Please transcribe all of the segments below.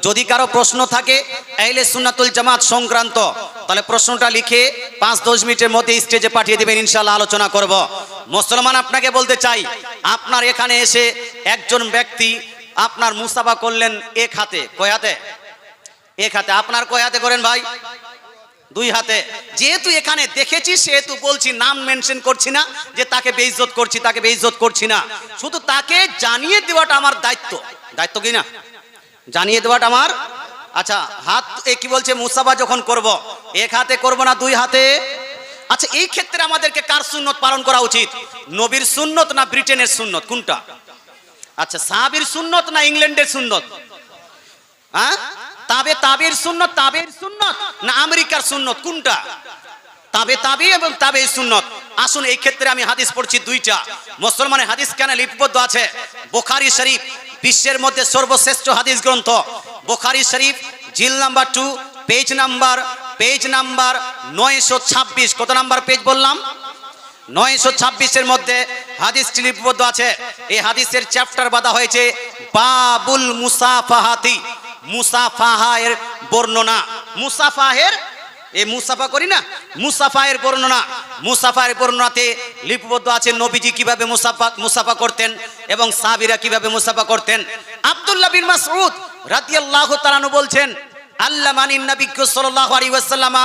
যদি কারো প্রশ্ন থাকে আহলে সুন্নাতুল জামাত সংক্রান্ত, তাহলে প্রশ্নটা লিখে 5-10 মিনিটের মধ্যে স্টেজে পাঠিয়ে দিবেন, ইনশাআল্লাহ আলোচনা করব। মুসলমান, আপনাকে বলতে চাই, আপনার এখানে এসে একজন ব্যক্তি আপনার মুসাফা করলেন এক হাতে, কয় হাতে? এক হাতে। আপনার কয় হাতে করেন ভাই? 2 হাতে। যেহেতু এখানে দেখেছি সেহেতু বলছি, নাম মেনশন করছি না যে তাকে বেইজ্জত করছি, তাকে বেইজ্জত করছি না, শুধু তাকে জানিয়ে দেওয়াটা আমার দায়িত্ব। দায়িত্ব কি না? জানিয়ে দেওয়াটা আমার। আচ্ছা, হাত কি বলছে? মুসাফা যখন করব এক হাতে করব না 2 হাতে? আচ্ছা, এই ক্ষেত্রে আমাদেরকে কার সুন্নত পালন করা উচিত? নবীর সুন্নত না ব্রিটেনের সুন্নত, কোনটা? আচ্ছা, সাহাবীর সুন্নত না ইংল্যান্ডের সুন্নত? হ্যাঁ, তাবের সুন্নত, তাবের সুন্নত না আমেরিকার সুন্নত, কোনটা? তাবে এবং তাবে সুন্নত। আসুন, এই ক্ষেত্রে আমি হাদিস পড়ছি 2টা। মুসলমানের হাদিস কেন লিপিবদ্ধ আছে? বুখারী শরীফ বিশ্বের মধ্যে সর্বশ্রেষ্ঠ হাদিস গ্রন্থ। বুখারী শরীফ জিল নাম্বার 2 পেজ নাম্বার 926। কত নাম্বার পেজ বললাম? 926 এর মধ্যে হাদিসটি লিপিবদ্ধ আছে। এই হাদিসের চ্যাপ্টার বাঁধা হয়েছে বাবুল মুসাফাহাতি, মুসাফাহের বর্ণনা। মুসাফাহের, এই মুসাফা করি না, মুসাফাহের বর্ণনা। মুসাফাহের বর্ণনাতে লিপিবদ্ধ আছে নবীজি কিভাবে মুসাফা করতেন এবং সাহাবীরা কিভাবে মুসাফা করতেন। আব্দুল্লাহ বিন মাসউদ রাদিয়াল্লাহু তাআলা আনহু বলছেন, আল্লামানিন নবী সাল্লাল্লাহু আলাইহি ওয়াসাল্লাম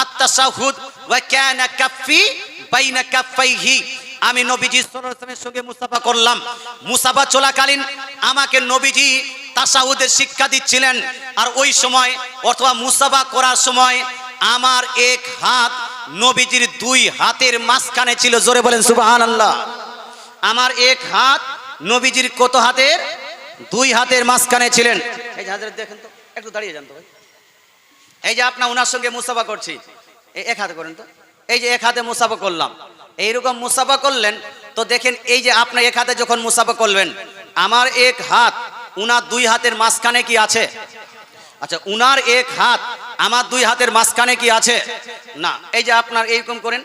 আত-তাশাহুদ ওয়া কানা কাফি বাইনা কাফাইহি। আমি নবীজি সাল্লাল্লাহু আলাইহি ওয়াসাল্লামের সঙ্গে মুসাফা করলাম। মুসাফা চলাকালীন আমাকে নবীজি তাশাহুদের শিক্ষা দিচ্ছিলেন। আর ওই সময় অথবা মুসাফা করার সময় আমার এক হাত নবীজির 2 হাতের মাঝখানে ছিল। জোরে বলেন সুবহানাল্লাহ। আমার এক হাত নবীজির কত হাতের? 2 হাতের মাঝখানে ছিলেন। এই যে হাজার দেখেন তো, একটু দাঁড়িয়ে যান তো ভাই। এই যে আপনার ওনার সঙ্গে মুসাফা করছি, এক হাতে করেন তো। এই যে এক হাতে মুসাফা করলাম, এইরকম মুসাফা করলেন তো দেখেন, এই যে আপনার এক হাতে যখন মুসাফা করবেন, আমার এক হাত উনার 2 হাতের মাঝখানে কি আছে? আচ্ছা, উনার এক হাত আমার 2 হাতের মাঝখানে কি আছে? না। এই যে আপনার এইরকম করেন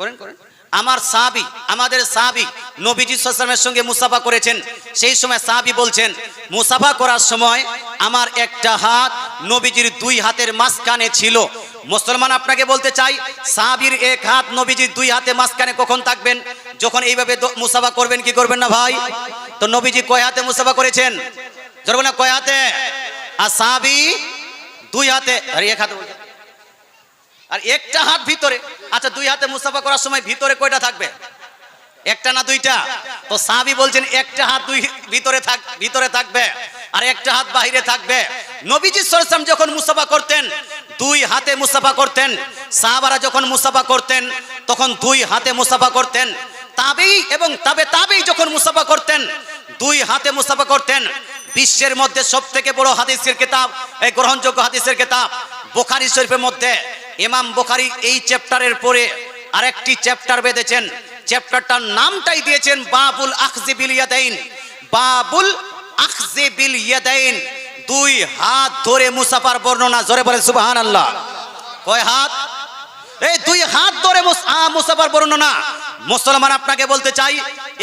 করেন করেন। আমার সাহাবী, আমাদের সাহাবী নবীজি সাল্লাল্লাহু আলাইহি ওয়াসাল্লামের সঙ্গে মুসাফা করেছেন। সেই সময় সাহাবী বলছেন, মুসাফা করার সময় আমার একটা হাত নবীজির 2 হাতের মাঝখানে ছিল। মুসলমান, আপনাকে বলতে চাই, সাহাবীর এক হাত নবীজির 2 হাতে মাঝখানে কখন থাকবেন? যখন এইভাবে মুসাফা করবেন, কি করবেন না ভাই? তো নবীজি কয় হাতে মুসাফা করেছেন? জোরে বলেন, কয় হাতে? আর সাহাবী 2 হাতে, আর এক হাতে বলছেন, আর একটা হাত ভিতরে। আচ্ছা, 2 হাতে মুসাফা করার সময় ভিতরে কয়টা থাকবে? একটা না 2টা? তো সাহাবী বলছেন একটা হাত ভিতরে থাকবে আর একটা হাত বাহিরে থাকবে। নবীজি সাল্লাল্লাহু আলাইহি ওয়াসাল্লাম যখন মুসাফা করতেন 2 হাতে মুসাফা করতেন। সাহাবারা যখন মুসাফা করতেন তখন 2 হাতে মুসাফা করতেন। তাবেঈ এবং তাবেঈ যখন মুসাফা করতেন 2 হাতে মুসাফা করতেন। বিশ্বের মধ্যে সবথেকে বড় হাদিসের কিতাব, এই গ্রহণযোগ্য হাদিসের কিতাব বুখারী শরীফের মধ্যে ইমাম বুখারী এই চ্যাপ্টারের পরে আরেকটি চ্যাপ্টার বেঁধেছেন। চ্যাপ্টারটার নামটাই দিয়েছেন বাবুল আখযি বিল ইয়াদাইন। বাবুল আখযি বিল ইয়াদাইন, 2 হাত ধরে মুসাফার বর্ণনা। জোরে বলেন সুবহানাল্লাহ। কয় হাত? এই 2 হাত ধরে মুসাফার বর্ণনা। মুসলমান, আপনাকে বলতে চাই,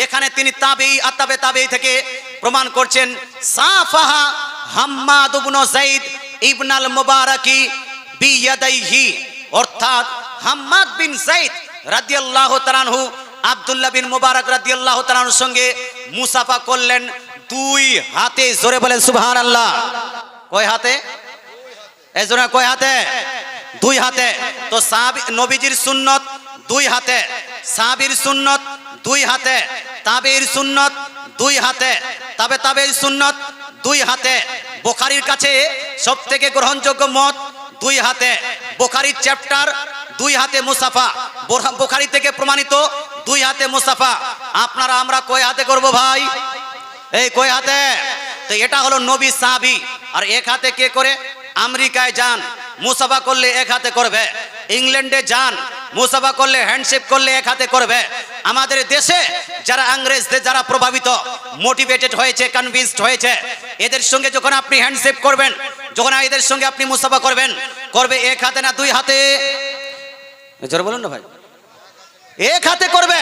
এখানে তিনি তাবেঈ আর তাবেঈ থেকে প্রমাণ করছেন। সাফাহা হাম্মাদ ইবনে যায়েদ ইবনে আল মুবারাকি বিয়াদাইহি, অর্থাৎ হাম্মাদ বিন যায়েদ রাদিয়াল্লাহু তাআলা আনহু আব্দুল্লাহ বিন মুবারক রাদিয়াল্লাহু তাআলা আনহুর সঙ্গে মুসাফা করলেন 2 হাতে। জোরে বলেন সুবহানাল্লাহ। কয় হাতে? এই জোরে কয় হাতে? 2 হাতে। তো সাহাবী নবীজির সুন্নত 2 হাতে, সাহাবীর সুন্নত 2 হাতে, তাবেঈর সুন্নত 2 হাতে, তাবেঈর সুন্নত 2 হাতে। বুখারীর কাছে সবথেকে গ্রহণযোগ্য মত 2 হাতে। বুখারীর চ্যাপ্টার 2 হাতে মুসাফা, বুখারী থেকে প্রমাণিত 2 হাতে মুসাফা। আপনারা আমরা কয় হাতে করব ভাই? এই কয় হাতে? তো এটা হলো নবী সাহাবী। আর এক হাতে কে করে? আমেরিকায় যান, মুসাফা করলে এক হাতে করবে। ইংল্যান্ডে যান, মুসাফা করলে হ্যান্ডশেক করলে এক হাতে করবে। আমাদের দেশে যারা ইংরেজদের যারা প্রভাবিত, মোটিভেটেড হয়েছে, কনভিন্সড হয়েছে, এদের সঙ্গে যখন আপনি হ্যান্ডশেক করবেন, যখন এদের সঙ্গে আপনি মুসাফা করবেন, করবে এক হাতে না 2 হাতে? জোরে বলুন না ভাই। এক হাতে করবে।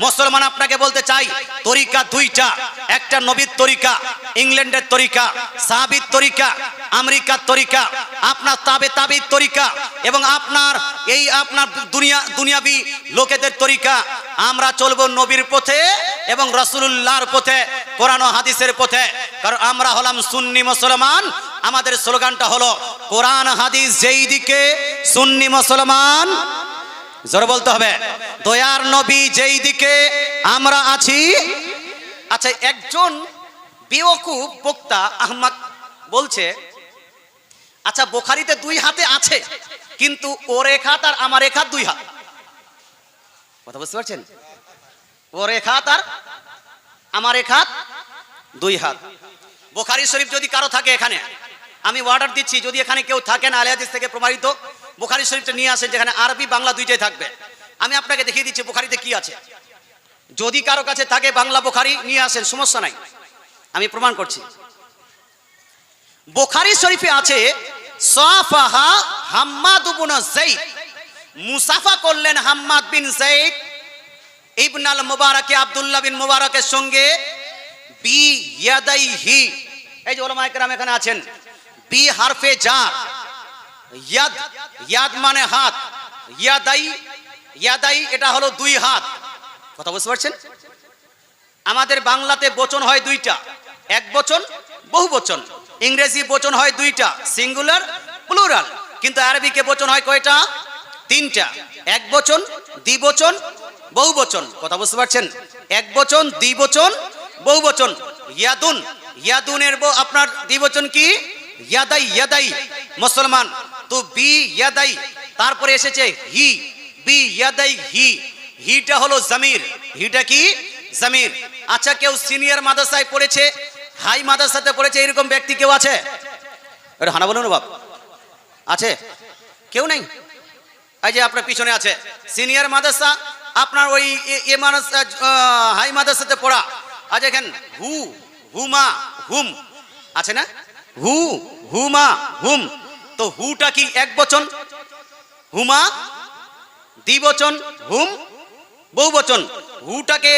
মুসলমান আপনাকে বলতে চাই তরিকা দুইটা, একটা নবীর তরিকা, ইংল্যান্ডের তরিকা, সাহাবীর তরিকা, আমেরিকার তরিকা, আপনার তাবির তরিকা এবং আপনার দুনিয়াবি লোকেদের তরিকা। আমরা চলবো নবীর পথে এবং রাসূলুল্লাহর পথে, কোরআন ও হাদিসের পথে, কারণ আমরা হলাম সুন্নি মুসলমান। আমাদের স্লোগানটা হলো কোরআন হাদিস যেই দিকে, সুন্নি মুসলমান জোরে বলতে হবে, দয়ার নবী যেই দিকে, আমরা আছি। আচ্ছা, একজন বেওকুফ বক্তা আহমদ বলছে, আচ্ছা বুখারীতে দুই হাতে আছে, কিন্তু ওর এক হাত আর আমার এক হাত দুই হাত। কথা বুঝতে পারছেন? ওর এক হাত আর আমার এক হাত দুই হাত। বুখারী শরীফ যদি কারো থাকে এখানে, আমি অর্ডার দিচ্ছি, যদি এখানে কেউ থাকেন আহলে হাদিস থেকে প্রমাণিত বুখারী শরীফটা নিয়ে আসেন, যেখানে আরবি বাংলা দুইটাই থাকবে। আমি আপনাকে দেখিয়ে দিচ্ছি বুখারীতে কি আছে। যদি কারো কাছে থাকে বাংলা বুখারী নিয়ে আসেন, সমস্যা নাই, আমি প্রমাণ করছি। বুখারী শরীফে আছে সাফাহা হাম্মাদ ইবনে যায়েদ, মুসাফা করলেন হাম্মাদ বিন যায়েদ ইবনে আল মুবারাক আব্দুল্লাহ বিন মুবারাকের সঙ্গে বি ইয়াদাইহি। এই যে উলামায়ে কেরাম এখানে আছেন, বি হারফে জার, ইয়াদ, ইয়াদ মানে হাত, ইয়াদাই এটা হলো দুই হাত। কথা বুঝতে পারছেন? আমাদের বাংলাতে বচন হয় দুইটা, এক বচন, বহু বচন। ইংরেজি বচন হয় দুইটা, সিঙ্গুলার, প্লুরাল। কিন্তু আরবিকে বচন হয় কয়টা? তিনটা, এক বচন, দ্বিবচন, বহু বচন। কথা বুঝতে পারছেন? এক বচন, দ্বিবচন, বহু বচন। ইয়াদুন, ইয়াদুনের আপনার দ্বিবচন কি? ইয়াদাই। মুসলমান তো বি ইয়াদাই, তারপরে এসেছে হি, বি ইয়াদাই হি, হিটা হলো জামির, হিটা কি? জামির। আচ্ছা, কেউ সিনিয়র মাদ্রাসায় পড়েছে, হাই মাদ্রাসাতে পড়েছে, এরকম ব্যক্তি কেউ আছে? এটা হানা বলুন বাপ, আছে? কেউ নেই? এই যে আপনার পিছনে আছে সিনিয়র মাদ্রাসা, আপনার ওই হাই মাদ্রাসাতে পড়া। আচ্ছা, এখানে হু, হুমা, হুম আছে না? হু, হুমা, হুম। তো হুটা কি এক বচন, হুমা দ্বিবচন, হুম বহু বচন। হুটাকে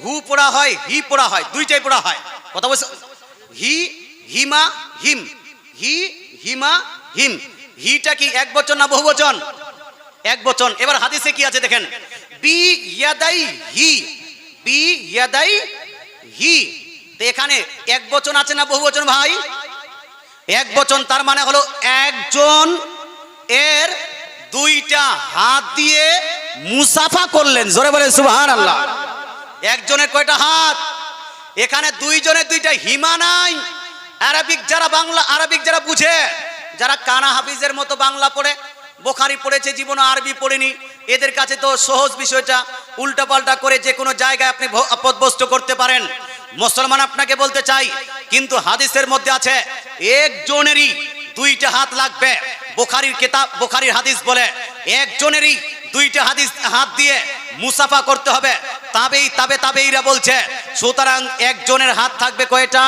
হু পড়া হয়, হি পড়া হয়, দুইটাই পড়া হয়। কথা বলছে হি, হিমা, হিম, হি, হিমা, হিম। হিটা কি এক বচন না বহু বচন? এক বচন। এবার হাদিসে কি আছে দেখেন, বি ইয়াদাই হি, বি ইয়াদাই হি। তো এখানে এক বচন আছে না বহু বচন ভাই? এক বচন। তার মানে হলো একজন এর দুইটা হাত দিয়ে মুসাফা করলেন। জোরে বলেন সুবহানাল্লাহ। একজনের কয়টা হাত? এখানে দুইজনের দুইটা। হিমা নাই। আরবিক যারা বাংলা, আরবিক যারা বুঝে, যারা কানা হাফিজের মতো বাংলা পড়ে, বুখারী পড়েছে, জীবনে আরবি পড়েনি, এদের কাছে তো সহজ বিষয়টা, উল্টাপাল্টা করে যে কোনো জায়গায় আপনি পদভস্ত করতে পারেন। মুসলমান আপনাকে বলতে চাই, কিন্তু হাদিসের মধ্যে আছে একজনেরই দুইটা হাত লাগবে। বুখারীর কিতাব, বুখারীর হাদিস বলে একজনেরই দুইটা হাত দিয়ে মুসাফা করতে হবে। তাবেঈরা বলছে, সুতরাং একজনের হাত থাকবে কয়টা?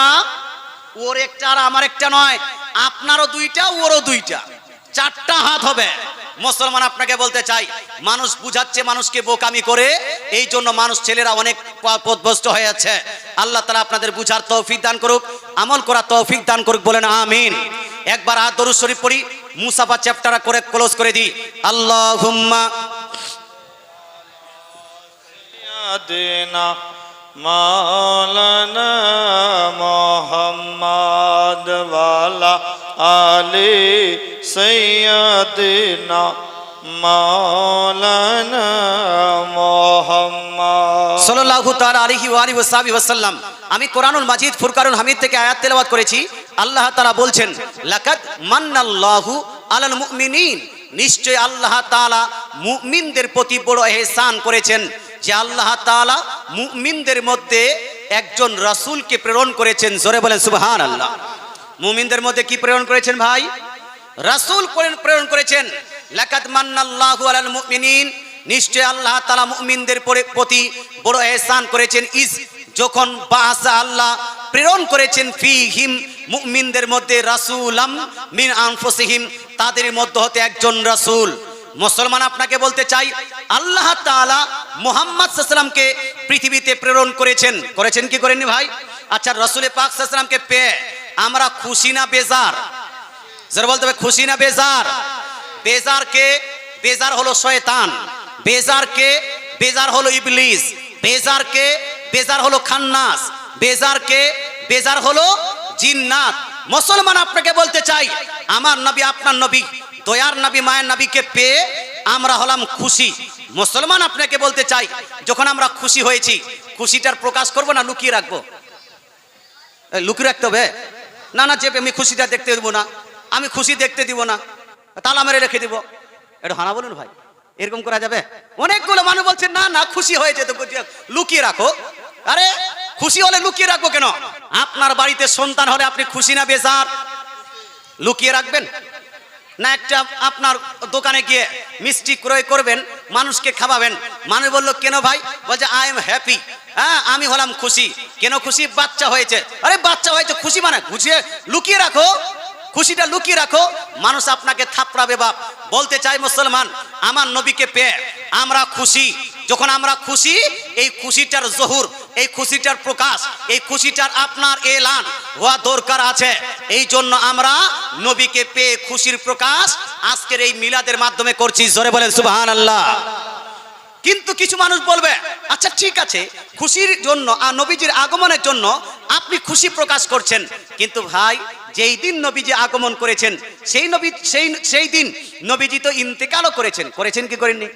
ওর একটা আর আমার একটা নয়, আপনারও দুইটা, ওরও দুইটা, চারটা হাত হবে। মুসলমান আপনাকে বলতে চাই, মানুষ বুঝাচ্ছে মানুষকে বোকামি করে, এই জন্য মানুষ, ছেলেরা অনেক পথভ্রষ্ট হয়ে যাচ্ছে। আল্লাহ তাআলা আপনাদের বুঝার তৌফিক দান করুক, আমল করার তৌফিক দান করুক, বলেন আমিন। একবার দরুদ শরীফ পড়ি, মুসাফা চ্যাপ্টার করে ক্লোজ করে দিই। আল্লাহুম্মা সাইয়্যিদিনা মাওলানা মুহাম্মদ ওয়ালা আলি সাইয়্যিদিনা মাওলানা মুহাম্মদ সাল্লাল্লাহু তাআলা আলাইহি ওয়া আলিহি ওয়াসাল্লাম। আমি কোরআনুল মাজিদ ফুরকানুল হামিদ থেকে আয়াত তেলাওয়াত করেছি। আল্লাহ তাআলা বলছেন, লাকাদ মান্নাল্লাহু আলাল মুমিনিন, নিশ্চয় আল্লাহ তাআলা মুমিনদের প্রতি বড় ইহসান করেছেন, যে আল্লাহ তাআলা মুমিনদের মধ্যে একজন রাসূলকে প্রেরণ করেছেন। জোরে বলেন সুবহানাল্লাহ। মুমিনদের মধ্যে কি প্রেরণ করেছেন ভাই? রাসূল প্রেরণ করেছেন। লাকাদ মান্নাল্লাহু আলাল মুমিনিন, নিশ্চয় আল্লাহ তাআলা মুমিনদের প্রতি বড় ইহসান করেছেন। যখন বাসা, আল্লাহ প্রেরণ করেছেন, ফিহিম, মুমিনদের মধ্যে, রাসূলাম মিন আনফুসিহিম, তাদের মধ্যে হতে একজন রাসূল। মুসলমান আপনাকে বলতে চাই, আল্লাহ তাআলা মুহাম্মদ সাল্লাল্লাহু আলাইহি ওয়াসাল্লামকে পৃথিবীতে প্রেরণ করেছেন কি করেননি ভাই? আচ্ছা, রাসূল পাক সাল্লাল্লাহু আলাইহি ওয়াসাল্লামকে পেয়ে আমরা খুশি না বেজার? যারা বলতে হবে খুশি না বেজার? বেজার হলো শয়তান, বেজার হলো ইবলিস, বেজার হলো খান্নাস, বেজার হলো জিন্নাত। মুসলমান আপনাকে বলতে চাই, আমার নবী আপনার নবী দয়ার নবী মায়ের নবীকে পেয়ে আমরা হলাম খুশি। মুসলমান আপনাকে বলতে চাই, যখন আমরা খুশি হয়েছি, খুশিটার প্রকাশ করব না লুকিয়ে রাখবো? লুকিয়ে রাখতে হবে না? যে আমি খুশিটা দেখতে দেবো না, আমি খুশি দেখতে দিব না, তালা মেরে রেখে দিব, এটা হানা বলুন ভাই? এরকম করা যাবে? অনেকগুলো মানুষ বলছে না খুশি হয়েছে তো লুকিয়ে রাখো। আরে খুশি হলে লুকিয়ে রাখবো কেন? আপনার বাড়িতে সন্তান হলে আপনি খুশি না বেজার? লুকিয়ে রাখবেন না? একটা আপনার দোকানে গিয়ে মিষ্টি ক্রয় করবেন, মানুষকে খাওয়াবেন, মানুষ বললো কেন ভাই? বলছে আই এম হ্যাপি। হ্যাঁ, আমি হলাম খুশি। কেন খুশি? বাচ্চা হয়েছে। আরে বাচ্চা হয়েছে খুশি মানে খুশি? লুকিয়ে রাখো, খুশিটা লুকিয়ে রাখো, মানুষ আপনাকে থাপড়াবে বাপ। বলতে চাই মুসলমান, আমার নবীকে পেয়ে আমরা খুশি। যখন আমরা খুশি, এই খুশিটার জহুর, এই খুশিটার প্রকাশ, এই খুশিটার আপনার এলান হওয়া দরকার আছে। এই জন্য আমরা নবীকে পেয়ে খুশির প্রকাশ আজকের এই মিলাদের মাধ্যমে করছি। জোরে বলেন সুবহানাল্লাহ। কিন্তু কিছু মানুষ বলবে, আচ্ছা ঠিক আছে, খুশির জন্য আর নবীজির আগমনের জন্য আপনি খুশি প্রকাশ করছেন, কিন্তু ভাই যেই দিন নবীজি আগমন করেছেন সেই দিন নবীজি তো ইন্তেকালও করেছেন কি করেননি?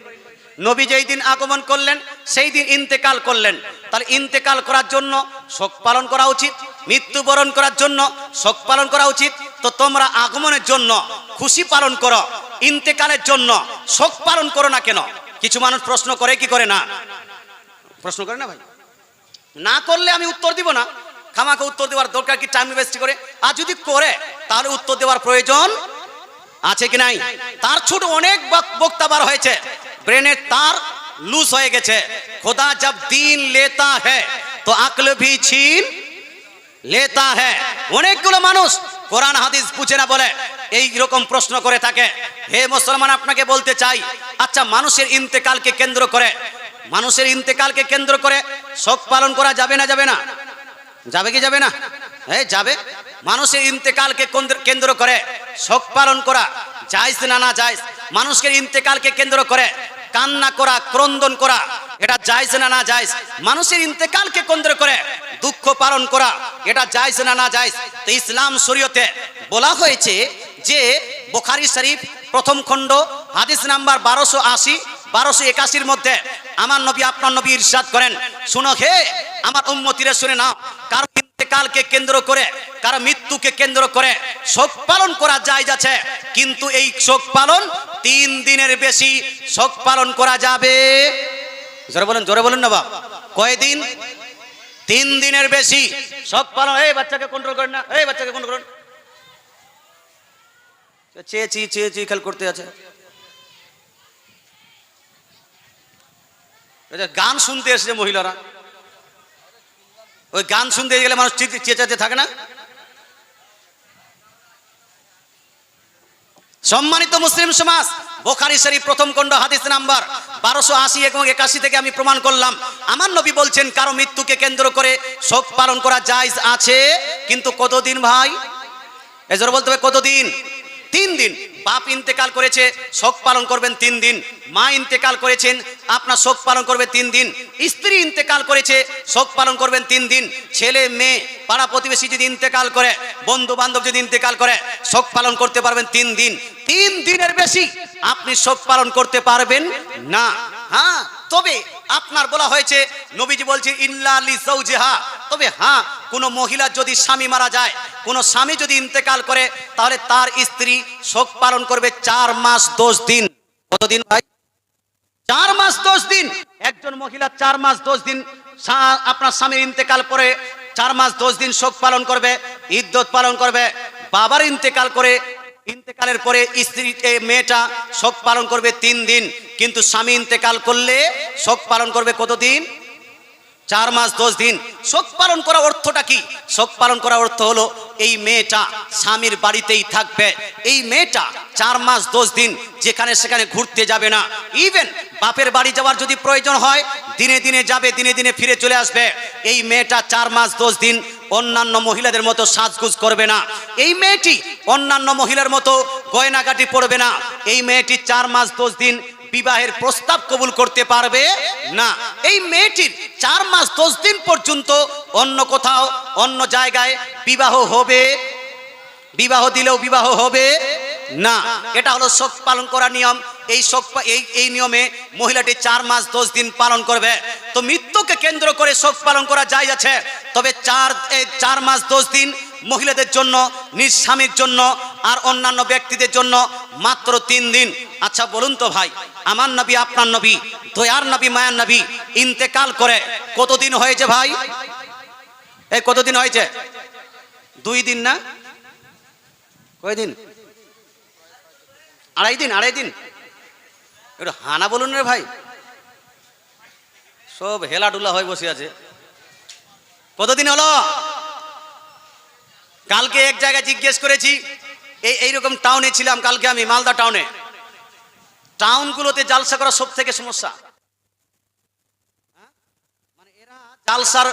নবী যেই দিন আগমন করলেন সেই দিন ইন্তেকাল করলেন। তাহলে ইন্তেকাল করার জন্য শোক পালন করা উচিত, মৃত্যুবরণ করার জন্য শোক পালন করা উচিত। তো তোমরা আগমনের জন্য খুশি পালন করো, ইন্তেকালের জন্য শোক পালন করো না কেন? কিছু মানুষ প্রশ্ন করে কি করে না? প্রশ্ন করে না ভাই? না করলে আমি উত্তর দিব না, খামাকে উত্তর দেওয়ার দরকার কি টাইম ওয়েস্ট করে? আর যদি করে তাহলে উত্তর দেওয়ার প্রয়োজন আছে কি নাই? তার ছোট অনেক বক্তা বার হয়েছে, ব্রেনের তার লুজ হয়ে গেছে। খোদা জব দিন লেতা হ্যায় তো আকল ভি ছিন লেতা হ্যায়। অনেকগুলো মানুষ কোরআন হাদিস বুঝে না বলে এই রকম প্রশ্ন করে থাকে। হে মুসলমান, আপনাকে বলতে চাই, আচ্ছা মানুষের ইন্তেকালকে কেন্দ্র করে শোক পালন করা যাবে না? যাবে কি যাবে না? যাবে। মানুষের ইন্তেকালকে কেন্দ্র করে শোক পালন করা জায়েজ না না জায়েজ? মানুষের ইন্তেকালকে কেন্দ্র করে কান্না করা, ক্রন্দন করা, এটা জায়েজ না না জায়েজ? মানুষের ইন্তেকালকে কেন্দ্র করে দুঃখ পালন করা, এটা জায়েজ না না জায়েজ? তো ইসলাম শরীয়তে বলা হয়েছে যে বুখারী শরীফ প্রথম খণ্ড হাদিস নাম্বার 1280 1281 মধ্যে আমার নবী আপনার নবী ইরশাদ করেন, শুনো হে আমার উম্মতিরা শুনে নাও, কারো ইন্তেকালকে কেন্দ্র করে, কারো মৃত্যুকে কেন্দ্র করে শোক পালন করা জায়েজ আছে, কিন্তু এই শোক পালন 3 দিনের বেশি শোক পালন করা যাবে। জোরে বলেন না বাপ, কয়দিন? 3 দিনের বেশি শোক পালন। এই বাচ্চাকে কন্ট্রোল করেন না, এই বাচ্চাকে কন্ট্রোল করেন, চেয়ে খেল করতে আছে। গান শুনতে এসেছে মহিলারা, ওই গান শুনতে গেলে মানুষ চেঁচাতে থাকে না? সম্মানিত মুসলিম সমাজ, বুখারী শরীফ প্রথম খণ্ড হাদিস নাম্বার 1280 এবং 81 থেকে আমি প্রমাণ করলাম, আমার নবী বলছেন কারো মৃত্যুকে কেন্দ্র করে শোক পালন করা জায়েজ আছে, কিন্তু কতদিন ভাই? এজন্য বলতে হবে কতদিন? 3 দিন। বাপ ইন্তেকাল করেছে, শোক পালন করবেন 3 দিন। মা ইন্তেকাল করেছেন, আপনার শোক পালন করবে 3 দিন। স্ত্রী ইন্তেকাল করেছে, শোক পালন করবেন 3 দিন। ছেলে মেয়ে পাড়া প্রতিবেশী যদি ইন্তেকাল করে, বন্ধু বান্ধব যদি ইন্তেকাল করে, শোক পালন করতে পারবেন 3 দিন। 3 দিনের বেশি আপনি শোক পালন করতে পারবেন না। হ্যাঁ, তবে আপনার বলা হয়েছে, নবীজি বলছেন ইল্লা লিজাওজিহা, তবে হ্যাঁ কোন মহিলা যদি স্বামী মারা যায়, কোন স্বামী যদি ইন্তেকাল করে, তাহলে তার স্ত্রী শোক পালন করবে 4 মাস 10 দিন। কতদিন ভাই? 4 মাস 10 দিন। একজন মহিলা 4 মাস 10 দিন আপনার স্বামীর ইন্তেকাল পরে 4 মাস 10 দিন শোক পালন করবে, ইদ্দত পালন করবে। বাবার ইন্তেকালের পরে স্ত্রী মেয়েটা শোক পালন করবে 3 দিন, কিন্তু স্বামী ইন্তেকাল করলে শোক পালন করবে কতদিন? 4 মাস 10 দিন শোক পালন করা অর্থটা কি? শোক পালন করা অর্থ হলো এই মেয়েটা স্বামীর বাড়িতেই থাকবে। এই মেয়েটা 4 মাস 10 দিন যেখানে সেখানে ঘুরতে যাবে না। ইভেন বাপের বাড়ি যাওয়ার যদি প্রয়োজন হয় দিনে দিনে যাবে, দিনে দিনে ফিরে চলে আসবে। এই মেয়েটা 4 মাস 10 দিন অন্যান্য মহিলাদের মতো সাজগুজ করবে না। এই মেয়েটি অন্যান্য মহিলার মতো গয়নাগাটি পরবে না। এই মেয়েটি 4 মাস 10 দিন বিবাহের প্রস্তাব কবুল করতে পারবে না। এই মেয়েটির 4 মাস 10 দিন পর্যন্ত অন্য কোথাও অন্য জায়গায় বিবাহ হবে, বিবাহ দিলেও বিবাহ হবে না। এটা হলো শোক পালন করার নিয়ম। এই শোক এই নিয়মে মহিলাটি 4 মাস 10 দিন পালন করবে। তো মৃত্যুকে কেন্দ্র করে শোক পালন করা যায় আছে, তবে 4 মাস 10 দিন মহিলাদের জন্য, নিজ স্বামীর জন্য, আর অন্যান্য ব্যক্তিদের জন্য মাত্র 3 দিন। আচ্ছা বলুন তো ভাই, আমার নবী, আপনার নবী, দয়ার নবী, মায়ার নবী ইন্তেকাল করে কতদিন হয়েছে ভাই? এই কতদিন হয়েছে? 2 দিন না? কয়দিন? আড়াই দিন। একটু হানা বলুন রে ভাই, সব হেলাডুলা হয়ে বসে আছে। কতদিন হলো? কালকে এক জায়গায় জিজ্ঞেস করেছি, এইরকম টাউনে ছিলাম কালকে আমি, মালদা টাউনে। টাউনগুলোতে জালসা করা সব থেকে সমস্যা। মানে এরা জালসার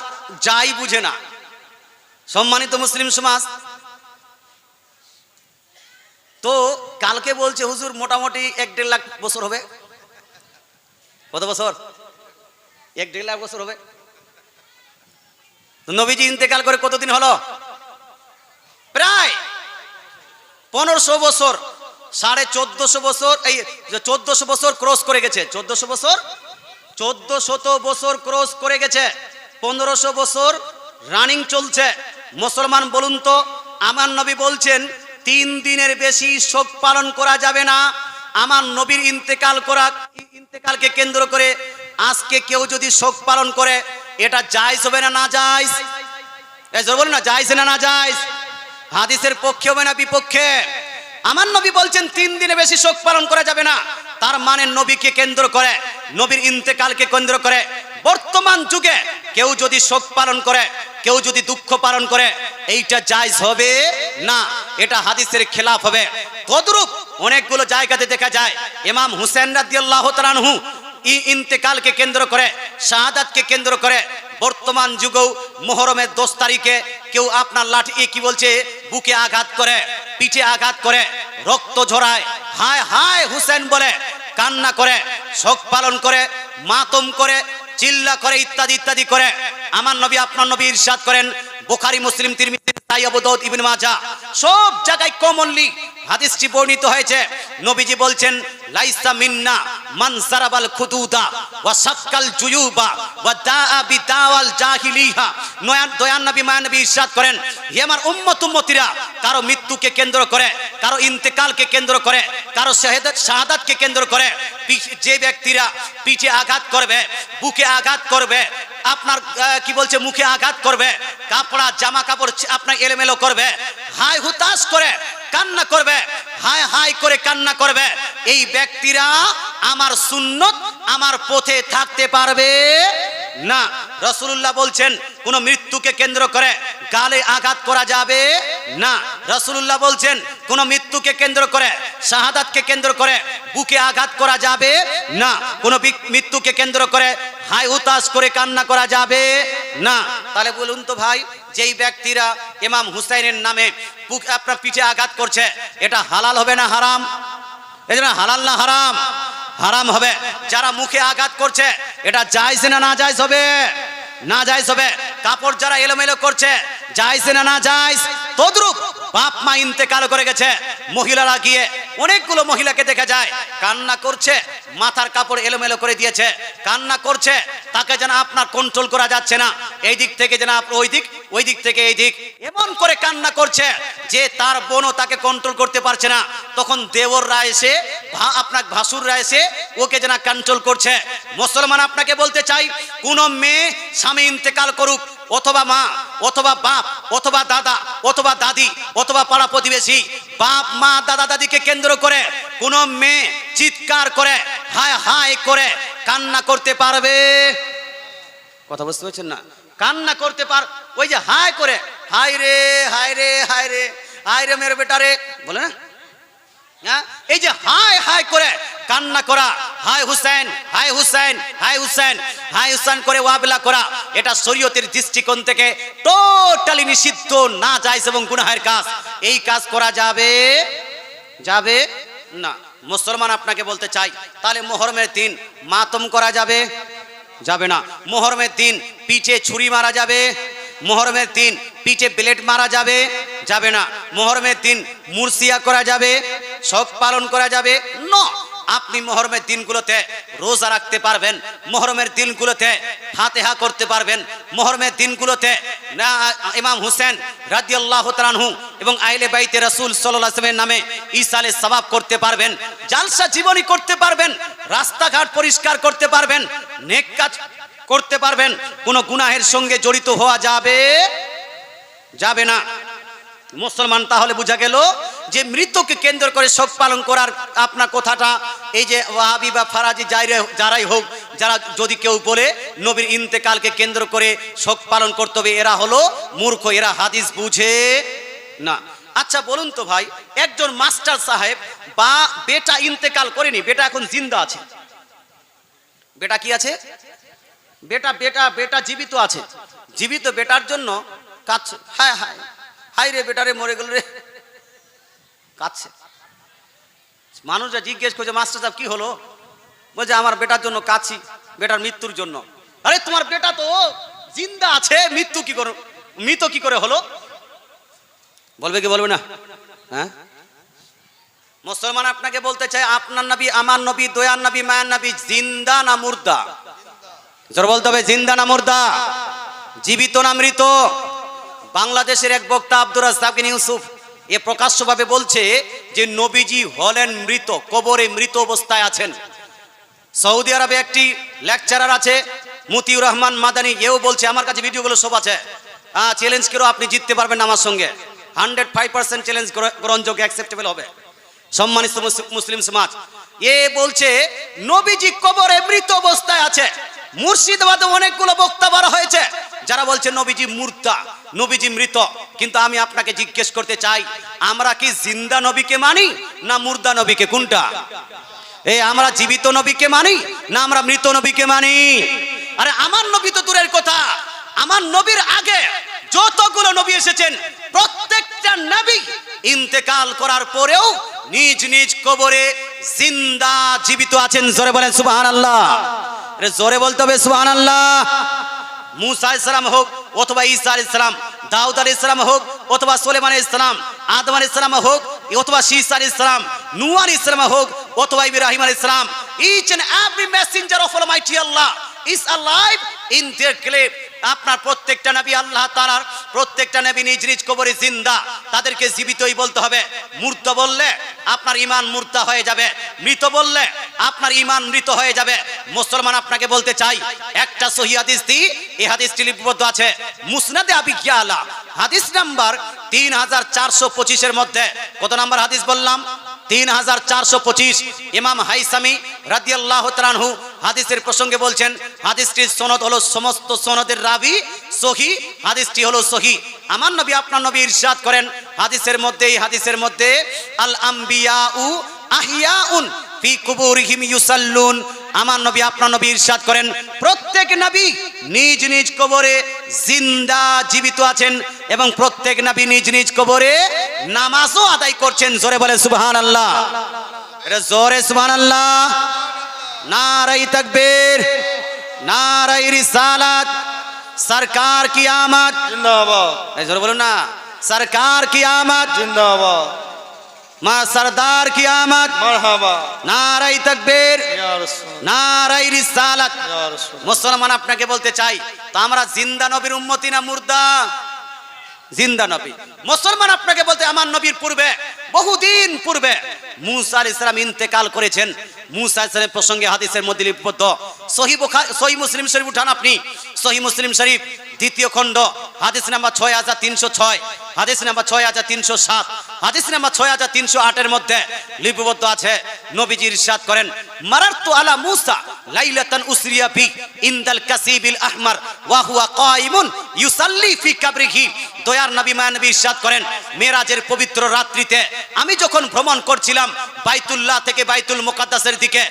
যাই বুঝে না। সম্মানিত মুসলিম সমাজ, তো কালকে বলছে হুজুর মোটামুটি 1-1.5 লাখ বছর হবে। কত বছর? 1-1.5 লাখ বছর হবে। নবীজি ইন্তেকাল করে কতদিন হলো? প্রায় 1500 বছর, 1450 বছর। এই 1400 বছর ক্রস করে গেছে। 1400 বছর ক্রস করে গেছে। 1500 বছর রানিং চলছে। মুসলমান বলুন তো, আমার নবী বলছেন 3 দিনের বেশি শোক পালন করা যাবে না। আমার নবীর ইন্তেকালকে কেন্দ্র করে আজকে কেউ যদি শোক পালন করে, এটা জায়েজ হবে না না জায়েজ? বলুন না, জায়েজ না না জায়েজ? হাদিসের পক্ষে হবে না বিপক্ষে? আমার নবী বলছেন 3 দিনে বেশি শোক পালন করা যাবে না। তার মানে নবীকে কেন্দ্র করে, নবীর ইন্তেকালকে কেন্দ্র করে বর্তমান যুগে কেউ যদি শোক পালন করে, কেউ যদি দুঃখ পালন করে, এইটা জায়েজ হবে না, এটা হাদিসের খেলাফ হবে। তদ্রূপ অনেকগুলো জায়গাতে দেখা যায় ইমাম হুসেন রাদিয়াল্লাহু তাআলা আনহু ইন্তেকালকে কেন্দ্র করে, শাহাদাতকে কেন্দ্র করে বর্তমান যুগেও মুহররমের 10 তারিখে কেউ আপনার লাঠি কি বলছে, বুকে আঘাত করে, পিঠে আঘাত করে, রক্ত ঝরায়, হায় হায় হুসেন বলে কান্না করে, শোক পালন করে, মাতম করে, চিল্লা করে, ইত্যাদি ইত্যাদি করে। আমার নবী, আপনার নবী ইরশাদ করেন, বুখারী, মুসলিম, তিরমিজি, নাসাই, আবু দাউদ, ইবনে মাজাহ সব জায়গায় কমনলি হাদিসটি বর্ণিত হয়েছে। নবীজি বলছেন, লাইসা মিন্না মান সারাবাল খুদুদা ওয়া সাক্কাল জুয়ুবা ওয়া দাআ বিদাওয়াল জাহিলিহা। দয়ান নবী, মায়ান নবী ইরশাদ করেন, হে আমার উম্মতিরা, কারো মৃত্যুকে কেন্দ্র করে, কারো ইন্তেকালকে কেন্দ্র করে, কারো শাহাদাতকে কেন্দ্র করে যে ব্যক্তিরা পিঠে আঘাত করবে, বুকে আঘাত করবে, আপনার কি বলছে মুখে আঘাত করবে, কাপড়া জামা কাপড় আপনার এলোমেলো করবে, হায় হুতাশ করে কান্না করবে, হায় হায় করে কান্না করবে, এই ব্যক্তিরা আমার সুন্নত, আমার পথে থাকতে পারবে না। রাসূলুল্লাহ বলছেন, কোন মৃত্যুকে কেন্দ্র করে গালে আঘাত করা যাবে না। রাসূলুল্লাহ বলছেন, কোন মৃত্যুকে কেন্দ্র করে, শাহাদাতকে কেন্দ্র করে বুকে আঘাত করা যাবে না। কোন মৃত্যুকে কেন্দ্র করে হায় হুতাশ করে কান্না করা যাবে না। তাহলে বলুন তো ভাই, যেই ব্যক্তিরা ইমাম হুসাইনের নামে আপনার পিঠে আঘাত করছে, এটা হালাল হবে না হারাম? এজন্য হালাল না হারাম? হারাম হবে। যারা মুখে আঘাত করছে, এটা জায়েজ না না জায়েজ হবে? না জায়েজ হবে। কাপড় যারা এলোমেলো করছে, জায়েজ না না জায়েজ? তদ্রূপ বাপ মা ইন্তেকাল করে গেছে, মহিলারা গিয়ে অনেকগুলো মহিলাকে দেখা যায় কান্না করছে, মাথার কাপড় এলোমেলো করে দিয়েছে, কান্না করছে, তাকে যেন আপনার কন্ট্রোল করা যাচ্ছে না, এই দিক থেকে যেন ওই দিক, ওই দিক থেকে এই দিক, এমন করে কান্না করছে যে তার বোনও তাকে কন্ট্রোল করতে পারছে না। তখন দেওররা এসে, আপনার ভাসুররা এসে ওকে যেন কন্ট্রোল করছে। মুসলমান আপনাকে বলতে চাই, কোন মেয়ে স্বামী ইন্তেকাল করুক, অথবা মা, অথবা বাপ, অথবা দাদা, অথবা দাদি, অথবা পাড়া প্রতিবেশী, বাপ মা দাদা দাদিকে কেন্দ্র করে কোন মেয়ে চিৎকার করে, হায় হায় করে কান্না করতে পারবে? কথা বুঝতে পারছেন না? কান্না করতে পার, ওই যে হাই করে, হাই রে হাই রে হাই রে হাই রে মেরে বেটা রে বলে না, হ্যাঁ, এই যে হাই হাই করে কান্না করা, হাই হুসেন হাই হুসেন হাই হুসেন হাই হুসেন করে ওয়াবিলা করা, এটা শরীয়তের দৃষ্টিকোণ থেকে টোটালি নিষিদ্ধ, না জায়েজ এবং গুনাহের কাজ। এই কাজ করা যাবে যাবে না। মুসলমান আপনাকে বলতে চাই, তাহলে মুহররমের দিন মাতম করা যাবে যাবে না। মুহররমের দিন পিঠে ছুরি মারা যাবে, মুহররমের দিন পিঠে ব্লেড মারা যাবে যাবে না। মুহররমের দিন মুরসিয়া করা যাবে, শোক পালন করা যাবে না। আপনি মুহররমের দিনগুলোতে রোজা রাখতে পারবেন, মুহররমের দিনগুলোতে ফাতিহা করতে পারবেন, মুহররমের দিনগুলোতে ইমাম হুসেন রাদিয়াল্লাহু তাআলা আনহু এবং আহলে বাইতে রাসূল সাল্লাল্লাহু আলাইহি ওয়াসাল্লামের নামে ঈসালে সওয়াব করতে পারবেন, জালসা জীবনী করতে পারবেন, রাস্তাঘাট পরিষ্কার করতে পারবেন, নেক কাজ করতে পারবেন। কোনো গুনাহের সঙ্গে জড়িত হওয়া যাবে যাবে না। মুসলমান তাহলে বোঝা গেল যে মৃত্যুকে কেন্দ্র করে শোক পালন করার আপনার কথাটা, এই যে ওয়াহাবি বা ফারাজি যারাই হোক, যারা যদি কেউ বলে নবীর ইন্তেকালকে কেন্দ্র করে শোক পালন করতে হবে, এরা হলো মূর্খ, এরা হাদিস বুঝে না। আচ্ছা বলুন তো ভাই, একজন মাস্টার সাহেব বা বেটা ইন্তেকাল করেনি, বেটা এখন জিন্দা আছে, বেটা কি আছে, বেটা বেটা বেটা জীবিত আছে, জীবিত বেটার জন্য কাঁদছে, হায় হায় হাই রে বেটারে মরে গেল রে, কাঁদছে। মানুষরা জিজ্ঞেস করছে মাস্টার সাহেব কি হলো, বলছে আমার বেটার জন্য কাঁদছি, বেটার মৃত্যুর জন্য। আরে তোমার বেটা তো জিন্দা আছে, মৃত্যু কি করে, মৃত কি করে হলো? বলবে কি বলবে না? হ্যাঁ, মুসলমান আপনাকে বলতে চাই, আপনার নবী আমার নবী দয়ার নবী মায়ের নবী জিন্দা না মুর্দা? জোর বলতে হবে, জিন্দা না মুর্দা, জীবিত না মৃত? বাংলাদেশের এক বক্তা আব্দুর রাজ্জাক বিন ইউসুফ এ প্রকাশ্যভাবে বলছে যে নবীজি হলেন মৃত, কবরে মৃত অবস্থায় আছেন। সৌদি আরবে একটি লেকচারার আছে মতিউর রহমান মাদানী, এও বলছে, আমার কাছে ভিডিওগুলো সব আছে, চ্যালেঞ্জ করেও আপনি জিততে পারবেন আমার সঙ্গে, 105% চ্যালেঞ্জ গ্রহণযোগ্য, অ্যাকসেপ্টেবল হবে সম্মানিত মুসলিম সমাজ। এ বলছে নবীজি কবরে মৃত অবস্থায় আছে। মুর্শিদাবাদে অনেকগুলো বক্তা বলা হয়েছে যারা বলছে নবীজি মুর্দা, নবীজি মৃত। কিন্তু আমি আপনাকে জিজ্ঞেস করতে চাই, আমরা কি জিন্দা নবীকে মানি না মুর্দা নবীকে? কোনটা? এই আমরা জীবিত নবীকে মানি না আমরা মৃত নবীকে মানি? আরে আমার নবী তো দূরের কথা, আমার নবীর আগে যতগুলো নবী এসেছেন প্রত্যেকটা নবী ইন্তেকাল করার পরেও নিজ নিজ কবরে জিন্দা জীবিত আছেন। জোরে বলেন সুবহানাল্লাহ, জোরে বলতে হবে সুবহানাল্লাহ। মুসা আলাইহিস সালাম হোক অথবা ঈসা আলাইহিস সালাম, দাউদ আলাইহিস সালাম হোক অথবা সুলাইমান আলাইহিস সালাম, আদম আলাইহিস সালাম হোক অথবা শীস আলাইহিস সালাম, নূহ আলাইহিস সালাম হোক অথবা ইব্রাহিম আলাইহিস সালাম, each and every messenger of Almighty Allah is alive in their grave. আপনার প্রত্যেকটা নবী আল্লাহ তাআলার প্রত্যেকটা নবী নিজ নিজ কবরে জিন্দা, তাদেরকে জীবিতই বলতে হবে। মূর্ত বললে আপনার ঈমান মুর্দা হয়ে যাবে, মৃত বললে আপনার ঈমান মৃত হয়ে যাবে। মুসলমান আপনাকে বলতে চাই, একটা সহিহ হাদিস দিই, এই হাদিসটি লিপিবদ্ধ আছে মুসনাদে আবি ইয়ালা, হাদিস নাম্বার 3425 এর মধ্যে। কত নাম্বার হাদিস বললাম? 3425। ইমাম হাইসামি রাদিয়াল্লাহু তাআলা আনহু হাদিসের প্রসঙ্গে বলছেন, হাদিসটির সনদ হলো সমস্ত সনদের রাবি সহিহ, হাদিসটি হলো সহিহ। আমার নবী আপনার নবী ইরশাদ করেন হাদিসের মধ্যে, এই হাদিসের মধ্যে, আল আম্বিয়াউ আহিয়াউন ফি কুবুরিহিম ইউসাল্লুন। আমার নবী আপনার নবী ইরশাদ করেন প্রত্যেক নবী নিজ নিজ কবরে জিন্দা জীবিত আছেন এবং প্রত্যেক নবী নিজ নিজ কবরে নামাজও আদায় করছেন। জোরে বলে সুবহানাল্লাহ, এটা জোরে সুবহানাল্লাহ। নারায়ে তাকবীর, নারায়ে রিসালাত, সরকার কি আমদ জিন্দাবাদ, এই জোরে বলুন না, সরকার কি আমদ জিন্দাবাদ, মা সরদার কি আমদ, মারহাবা, নারায়ে তাকবীর, ইয়া রাসূল, নারায়ে রিসালাত। ইয়া রাসূল। মুসলমান আপনাকে বলতে চাই, তো আমরা জিন্দা নবীর উম্মতি না মুর্দা? জিন্দা নবী। মুসলমান আপনাকে বলতে, আমার নবীর পূর্বে, বহুদিন পূর্বে মুসা আলাইহিস সালাম ইন্তেকাল করেছেন। মুসা আলাইহিস সালামের প্রসঙ্গে হাদিসের মধ্যে লিপিবদ্ধ, সহিহ বুখারী, সহিহ মুসলিম শরীফ উঠান আপনি, সহিহ মুসলিম শরীফ দ্বিতীয় খণ্ড, হাদিস নাম্বার 6306, হাদিস নাম্বার 6307, হাদিস নাম্বার 6308 এর মধ্যে লিপিবদ্ধ আছে, নবীজি ইরশাদ করেন, মারারতু আলা মুসা লাইলাতান উসরিয়া বি ইনদাল কাসিবিল আহমার ওয়া হুয়া কাইমুন ইউসাল্লি ফি কাবরিহি। দয়ার নবী মায়ানবী ইরশাদ করেন, মেরাজের পবিত্র রাত্রিতে আমি যখন ভ্রমণ করছিলাম বাইতুল্লাহ থেকে বাইতুল মুকাদ্দাসের দিকে,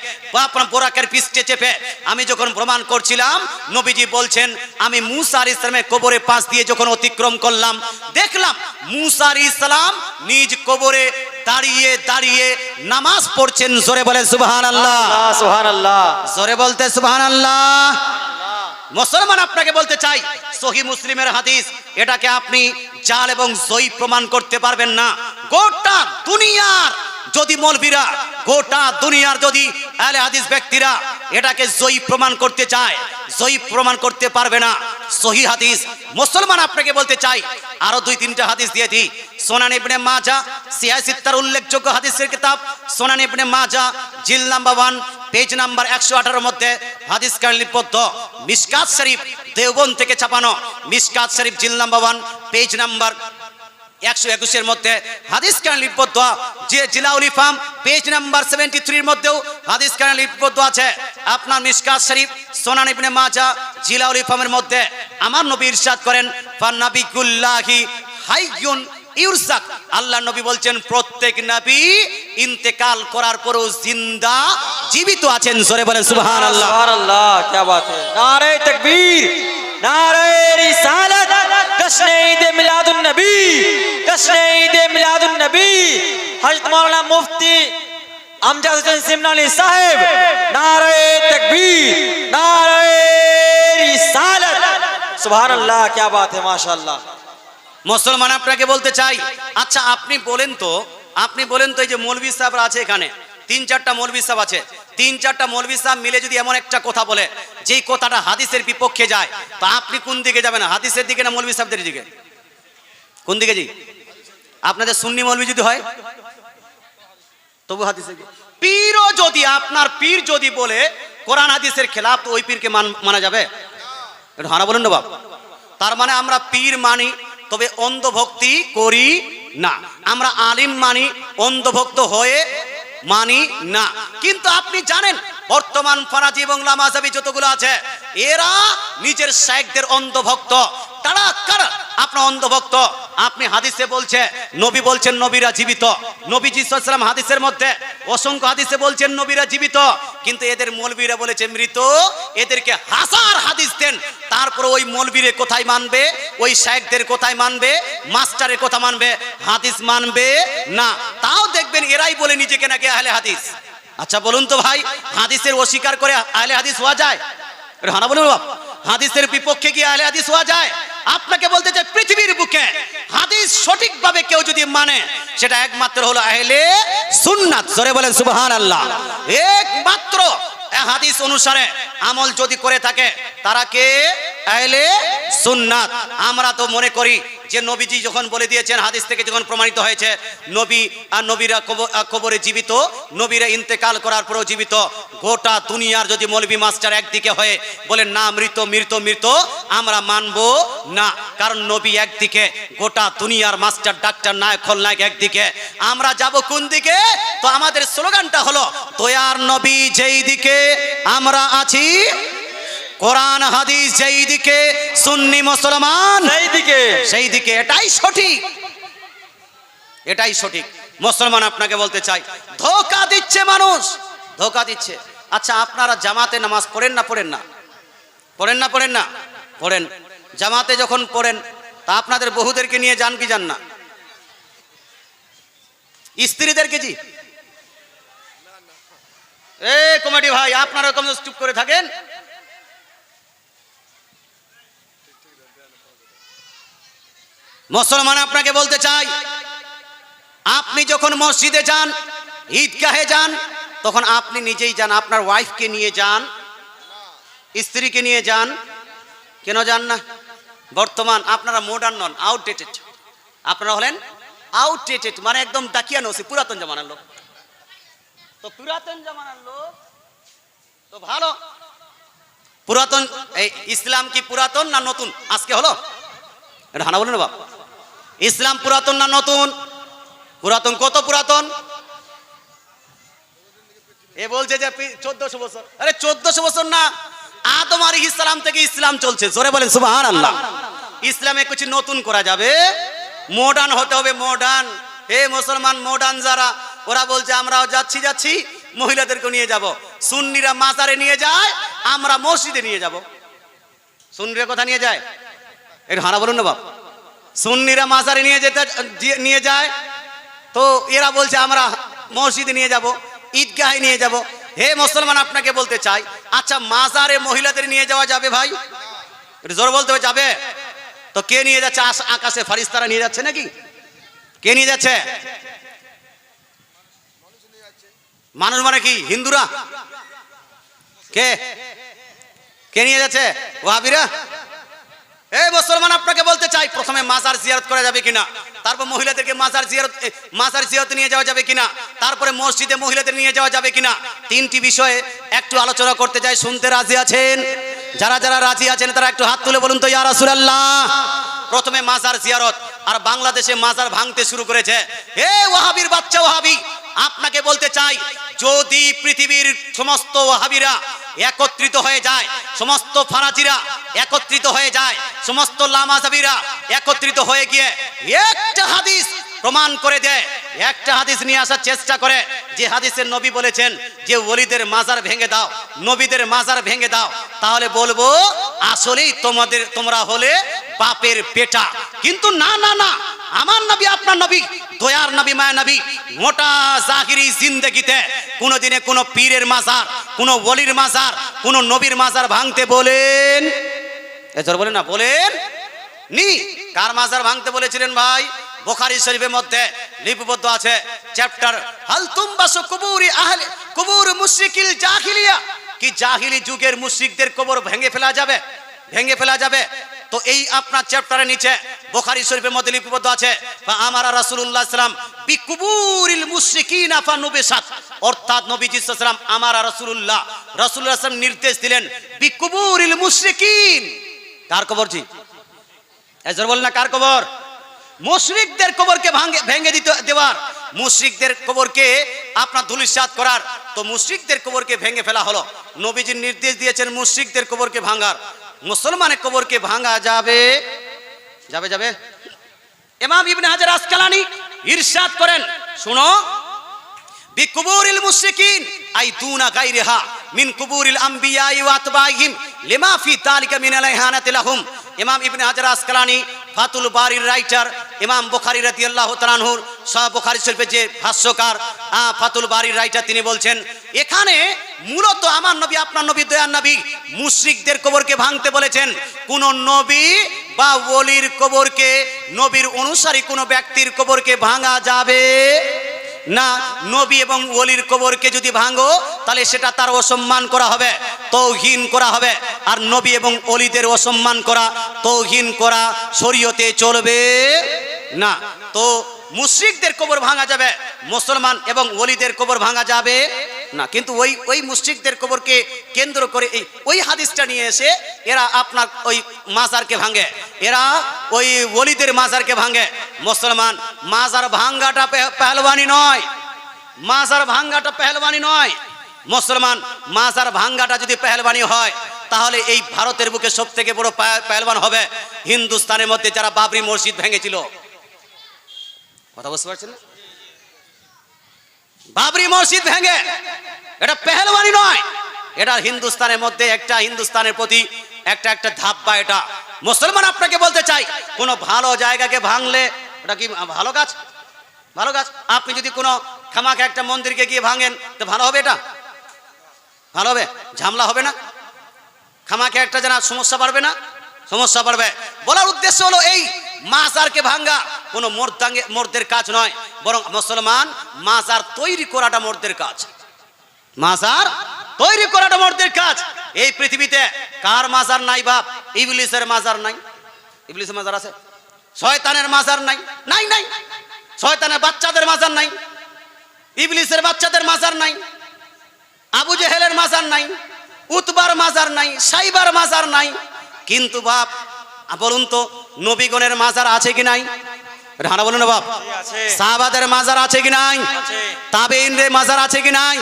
আপনার বোরাকের পিষ্টে চেপে আমি যখন ভ্রমণ করছিলাম, নবীজি বলছেন আমি মূসা আলাইহিস সালামের কবরের পাশ দিয়ে যখন অতিক্রম করলাম, দেখলাম মূসা আলাইহিস সালাম নিজ কবরে দাঁড়িয়ে দাঁড়িয়ে নামাজ পড়ছেন। জোরে বলে সুবহানাল্লাহ, সুবহানাল্লাহ। জোরে বলতে সুবহানাল্লাহ। মুসলমান আপনাকে বলতে চাই, সহিহ মুসলিমের হাদিস, এটাকে আপনি জাল এবং জয়ী প্রমাণ করতে পারবেন না। গোটা দুনিয়ার যদি মৌলবীরা, গোটা দুনিয়ার যদি আহলে হাদিস ব্যক্তিরা এটাকে জয়ী প্রমাণ করতে চায়, জয়ী প্রমাণ করতে পারবে না। সহিহ হাদিস মুসলমান আপনাকে বলতে চাই, আরো 2-3টা হাদিস দিয়ে দিই। সুনান ইবনে মাজাহ সিয়াসিত্তার উল্লেখযোগ্য হাদিসের কিতাব সুনান ইবনে মাজাহ জিল নাম্বার 1 পেজ নাম্বার 118 এর মধ্যে হাদিস কার লিপিবদ্ধ। মিশকাত শরীফ দেওবন্দ থেকে ছাপানো মিশকাত শরীফ জিল নাম্বার 1 পেজ নাম্বার 121 এর মধ্যে হাদিস কার লিপিবদ্ধ। যে জিলাউল ইফাম পেজ নাম্বার 73 এর মধ্যেও হাদিস কার লিপিবদ্ধ আছে। আপনার মিশকাত শরীফ সুনান ইবনে মাজাহ জিলাউল ইফামের মধ্যে আমার নবী ইরশাদ করেন, ফানাবিকুল্লাহি হাইয়ুন ইউরসাক। আল্লাহ নবী বলছেন প্রত্যেক নবী ইন্তেকাল করার পরও জিন্দা জীবিত আছেন। জোরে বলেন সুবহানাল্লাহ, সুবহানাল্লাহ। क्या बात है। नारे तकबीर, नारे रिसालत, जश्न ईद मिलादुन नबी, जश्न ईद मिलादुन नबी। हजरत मौलाना मुफ्ती अमजद हुसैन सिमनानी साहब, नारे तकबीर, नारे रिसालत। सुबहानअल्लाह, क्या बात है, माशाअल्लाह। মুসলমান আপনাকে বলতে চাই, আচ্ছা আপনি বলেন তো এই যে মৌলভী সাহেবরা আছে এখানে, 3-4টা মৌলভী সাহেব আছে, 3-4টা মৌলভী সাহেব মিলে যদি এমন একটা কথা বলে যেই কথাটা হাদিসের বিপক্ষে যায়, তো আপনি কোন দিকে যাবেন? হাদিসের দিকে না মৌলভী সাহেবদের দিকে? কোন দিকে জি? আপনাদের সুন্নি মৌলভী যদি হয় তবু হাদিসের দিকে। পীরও যদি, আপনার পীর যদি বলে কোরআন হাদিসের খেলাফ, তো ওই পীরকে মানা যাবে? এটা হানা বলুন না বাপ। তার মানে আমরা পীর মানি, তবে অন্ধভক্তি করি না। আমরা আলিম মানি, অন্ধভক্ত হয়ে মানি না। কিন্তু আপনি জানেন বর্তমান ফারাজি এবং লামাজাবি যতগুলো আছে, এরা নিজের শাইখদের অন্ধভক্ত। তারা কারা? আপনার অন্ধভক্ত। আপনি হাদিসে বলছে, নবী বলছেন নবীরা জীবিত, নবীজি সাল্লাল্লাহু আলাইহি ওয়াসাল্লাম হাদিসের মধ্যে অসংখ্য হাদিসে বলছেন নবীরা জীবিত, কিন্তু এদের মৌলবীরা বলেছে মৃত। এদেরকে হাজার হাদিস দেন, তারপর ওই মৌলবীরে কোথায় মানবে? ওই শাইখদের কোথায় মানবে? মাস্টারের কথা মানবে, হাদিস মানবে না। তাও দেখবেন এরাই বলে নিজেকে নাকি আহলে হাদিস। আচ্ছা বলুন তো ভাই, হাদিসের অস্বীকার করে আহলে হাদিস হওয়া যায়? এটা হানা বলুন বাপ। হাদিসের বিপক্ষে গিয়ে আহলে হাদিস হওয়া যায়? আপনাকে বলতে চাই, পৃথিবীর বুকে হাদিস সঠিকভাবে কেউ যদি মানে, সেটা একমাত্র হলো আহলে সুন্নাত। জোরে বলেন সুবহানাল্লাহ। একমাত্র হাদিস অনুসারে আমল যদি করে থাকে, তারা কে? আহলে সুন্নাত। আমরা তো মনে করি যে নবীজি যখন বলে দিয়েছেন, হাদিস থেকে যখন প্রমাণিত হয়েছে নবী আর নবীরা কবরে জীবিত, নবীরা ইন্তেকাল করার পরেও জীবিত, গোটা দুনিয়ার যদি মৌলভী মাস্টার একদিকে হয়ে বলেন না মৃত মৃত মৃত, আমরা মানব না। কারণ নবী একদিকে, গোটা দুনিয়ার মাস্টার ডাক্তার নায়ক খলনায়ক একদিকে, আমরা যাব কোন দিকে? তো আমাদের স্লোগানটা হলো দয়ার নবী যেই দিকে, আমরা আছি কোরআন হাদিস যেই দিকে, সুন্নি মুসলমান সেই দিকে। এটাই সঠিক, এটাই সঠিক। মুসলমান আপনাকে বলতে চাই, ধোঁকা দিচ্ছে মানুষ, ধোঁকা দিচ্ছে। আচ্ছা আপনারা জামাতে নামাজ পড়েন না পড়েন না? পড়েন না পড়েন না? পড়েন। জামাতে যখন পড়েন, তা আপনাদের বহুদেরকে নিয়ে যান কি যান না? স্ত্রীদেরকে জি? এ কমিটি ভাই, আপনারা কম চুপ করে থাকেন। মুসলমান আপনাকে বলতে চাই, আপনি যখন মসজিদে যান, ঈদগাহে যান, তখন আপনি নিজেই যান, আপনার ওয়াইফকে নিয়ে যান, স্ত্রীকে নিয়ে যান। কেন যান না? বর্তমান আপনারা মডার্ন নন, আউটডেটেড। আপনারা হলেন আউটডেটেড, মানে একদম দাকিয়ানো, পুরাতন জামানার লোক। তো পুরাতন জামানার লোক তো ভালো। পুরাতন এই ইসলাম কি পুরাতন না নতুন আজকে হলো? এটা হানা বলুন না বাপ। ইসলাম পুরাতন না নতুন? পুরাতন। কত পুরাতন? এ বলছে যে 1400 বছর, আরে 1400 বছর না, আদম আলাইহিস সালাম থেকে ইসলাম চলছে। জোরে বলেন সুবহানাল্লাহ। ইসলামে কিছু নতুন করা যাবে, মডার্ন হতে হবে, মডার্ন। হে মুসলমান মডার্ন যারা, ওরা বলছে আমরাও যাচ্ছি মহিলাদেরকে নিয়ে যাব। সুন্নিরা মাজারে নিয়ে যায়, আমরা মসজিদে নিয়ে যাব। সুন্নিরা কোথা নিয়ে যায়? একটু হানা বলুন না বাপ। সুন্নিরা মাজারে নিয়ে যায়, তো এরা বলছে আমরা মসজিদে নিয়ে যাব, ঈদগাহে নিয়ে যাব। হে মুসলমান আপনাকে বলতে চাই, আচ্ছা মাজারে মহিলাদের নিয়ে যাওয়া যাবে ভাই? একটু জোর বলতে হবে, যাবে? তো কে নিয়ে যাচ্ছে? আকাশে ফারিস্তারা নিয়ে যাচ্ছে নাকি? কে নিয়ে যাচ্ছে? মানুষ মানে কি? হিন্দুরা? কে কে নিয়ে যাচ্ছে? ওয়াহাবিরা? এই মুসলমান আপনাকে বলতে চাই, প্রথমে মাজার জিয়ারত করা যাবে কিনা, তারপর মহিলাদেরকে মাজার জিয়ারত নিয়ে যাওয়া যাবে কিনা, তারপরে মসজিদে মহিলাদের নিয়ে যাওয়া যাবে কিনা, তিনটি বিষয়ে একটু আলোচনা করতে চাই। শুনতে রাজি আছেন? যারা যারা রাজি আছেন তারা একটু হাত তুলে বলুন তো ইয়া রাসূলুল্লাহ। প্রথমে মাজার জিয়ারত, আর বাংলাদেশে মাজার ভাঙতে শুরু করেছে। হে ওয়াহাবির বাচ্চা ওয়াহাবি, আপনাকে বলতে চাই, যদি পৃথিবীর সমস্ত ওয়াহাবিরা একত্রিত হয়ে যায়, সমস্ত ফারাজিরা একত্রিত হয়ে যায়, সমস্ত লামাজাবিরা একত্রিত হয়ে গিয়ে একটা হাদিস প্রমাণ করে দেয়, একটা হাদিস নিয়ে আসার চেষ্টা করে, যে হাদিসের নবী বলেছেন যে ওলিদের মাজার ভেঙে দাও, নবীদের মাজার ভেঙে দাও, তাহলে বলবো আসলেই তোমরা হলে বাপের পেটা। কিন্তু না না না, আমার নবী আপনার নবী, দয়ার নবী মায়া নবী মোটা জাহিরি জিন্দেগিতে কোনোদিনে কোনো পীরের মাজার, কোনো ওলির মাজার, কোনো নবীর মাজার ভাঙতে বলেন? এজর বলেন না, বলেন নি। কার মাজার ভাঙতে বলেছিলেন ভাই? বুখারী শরীফের মধ্যে লিপিবদ্ধ আছে, চ্যাপ্টার হাল তুমবাসু কুবুরি আহলি কুবুর মুশরিকিল জাহিলিয়া, কি জাহিলি যুগের মুশরিকদের কবর ভেঙে ফেলা যাবে? ভেঙে ফেলা যাবে? তো এই আপনার চ্যাপ্টারের নিচে বুখারী শরীফের মধ্যে লিপিবদ্ধ আছে, আমারা রাসূলুল্লাহ সাল্লাল্লাহু আলাইহি ওয়াসাল্লাম বিকুবুরিল মুশরিকিনা ফানুবিসাত, অর্থাৎ নবীজি সাল্লাল্লাহু আলাইহি ওয়াসাল্লাম আমারা রাসূলুল্লাহ সাল্লাল্লাহু নির্দেশ দিলেন বিকুবুরিল মুশরিকিন। কার কবর জি? এজর বলেন না, কার কবর? মুশরিকদের কবরকে ভেঙে দেওয়ার, মুশরিকদের কবরকে আপনার ধূলিসাৎ করার। তো মুশরিকদের কবরকে ভেঙে ফেলা হলো, নবীজি নির্দেশ দিয়েছেন মুশরিকদের কবরকে ভাঙার। মুসলমানের কবরকে ভাঙা যাবে? যাবে যাবে? ইমাম ইবনে হাজার আসকালানী ইরশাদ করেন, শুনো, বিকুবুরিল মুশরিকিন আই দুনা গায়রিহা মিন কুবুরিল আমবিয়া ওয়া আতবাইহিম লিমা ফি তালিকা মিনাল ইহানাতি লাহুম। ইমাম ইবনে হাজার আসকালানী ফাতুল বারির রাইটার, ইমাম বুখারী রাদিয়াল্লাহু তাআলা আনহুর সহিহ বুখারী শরীফের যে ভাষ্যকার, ফাতুল বারির রাইটার, তিনি বলছেন এখানে মূলত আমার নবী আপনার নবী দয়ার নবী মুশরিকদের কবরকে ভাঙতে বলেছেন। কোন নবী বা ওলির কবরকে, নবীর অনুসারী কোন ব্যক্তির কবরকে ভাঙা যাবে না। নবী এবং ওলির কবরকে যদি ভাঙো তাহলে সেটা তার অসম্মান করা হবে, তৌহিন করা হবে। আর নবী এবং ওলিদের অসম্মান করা, তৌহিন করা শরীয়তে চলবে না। তো মুশরিকদের কবর ভাঙা যাবে, মুসলমান এবং ওলিদের কবর ভাঙা যাবে না। কিন্তু ওই মুশরিকদের কবরকে কেন্দ্র করে ওই হাদিসটা নিয়ে এসে এরা আপনার ওই মাজারকে ভাঙে, এরা ওই ওলিদের মাজারকে ভাঙে। মুসলমান, মাজার ভাঙ্গাটা পেহলওয়ানি নয়, মাজার ভাঙ্গাটা পেহলওয়ানি নয়। মুসলমান, মাজার ভাঙ্গাটা যদি পেহলওয়ানি হয় তাহলে এই ভারতের বুকে সবথেকে বড় পেহলওয়ান হবে হিন্দুস্তানের মধ্যে যারা বাবরি মসজিদ ভেঙেছিল। কথা বুঝতে পারছেন না? বাবরি মসজিদ ভেঙে, এটা পেহলওয়ানি নয়, এটা হিন্দুস্তানের মধ্যে একটা, হিন্দুস্তানের প্রতি একটা ধাপ্পা এটা। মুসলমান, আপনাকে বলতে চাই, কোন ভালো জায়গাকে ভাঙলে ওটা কি ভালো কাজ? ভালো কাজ। আপনি যদি কোনো খামাখা একটা মন্দিরকে গিয়ে ভাঙেন তো ভালো হবে? এটা ভালো হবে? ঝামেলা হবে না? খামাখা একটা যেন সমস্যা বাড়বে না? সমস্যা বাড়বে। বলার উদ্দেশ্য হলো এই মাজারকে ভাঙ্গা কোনো মর্দের কাজ নয়, বরং মুসলমান মাজার তৈরি করাটা মর্দের কাজ। মাজার তৈরি করাটা মর্দের কাজ। এই পৃথিবীতে কার মাজার নাই বাপ? ইবলিসের মাজার নাই? ইবলিসের মাজার আছে? শয়তানের মাজার নাই? নাই নাই। শয়তানের বাচ্চাদের মাজার নাই? ইবলিসের বাচ্চাদের মাজার নাই? আবু জেহেলের মাজার নাই? উতবার মাজার নাই? সাইবার মাজার নাই? কিন্তু বাপ বলুন তো, নবীগণের মাজার আছে কি নাই? হানা বলুন না বাপ। আছে সাহাবাদের মাজার আছে কি নাই? আছে তাবেঈনদের মাজার আছে কি নাই?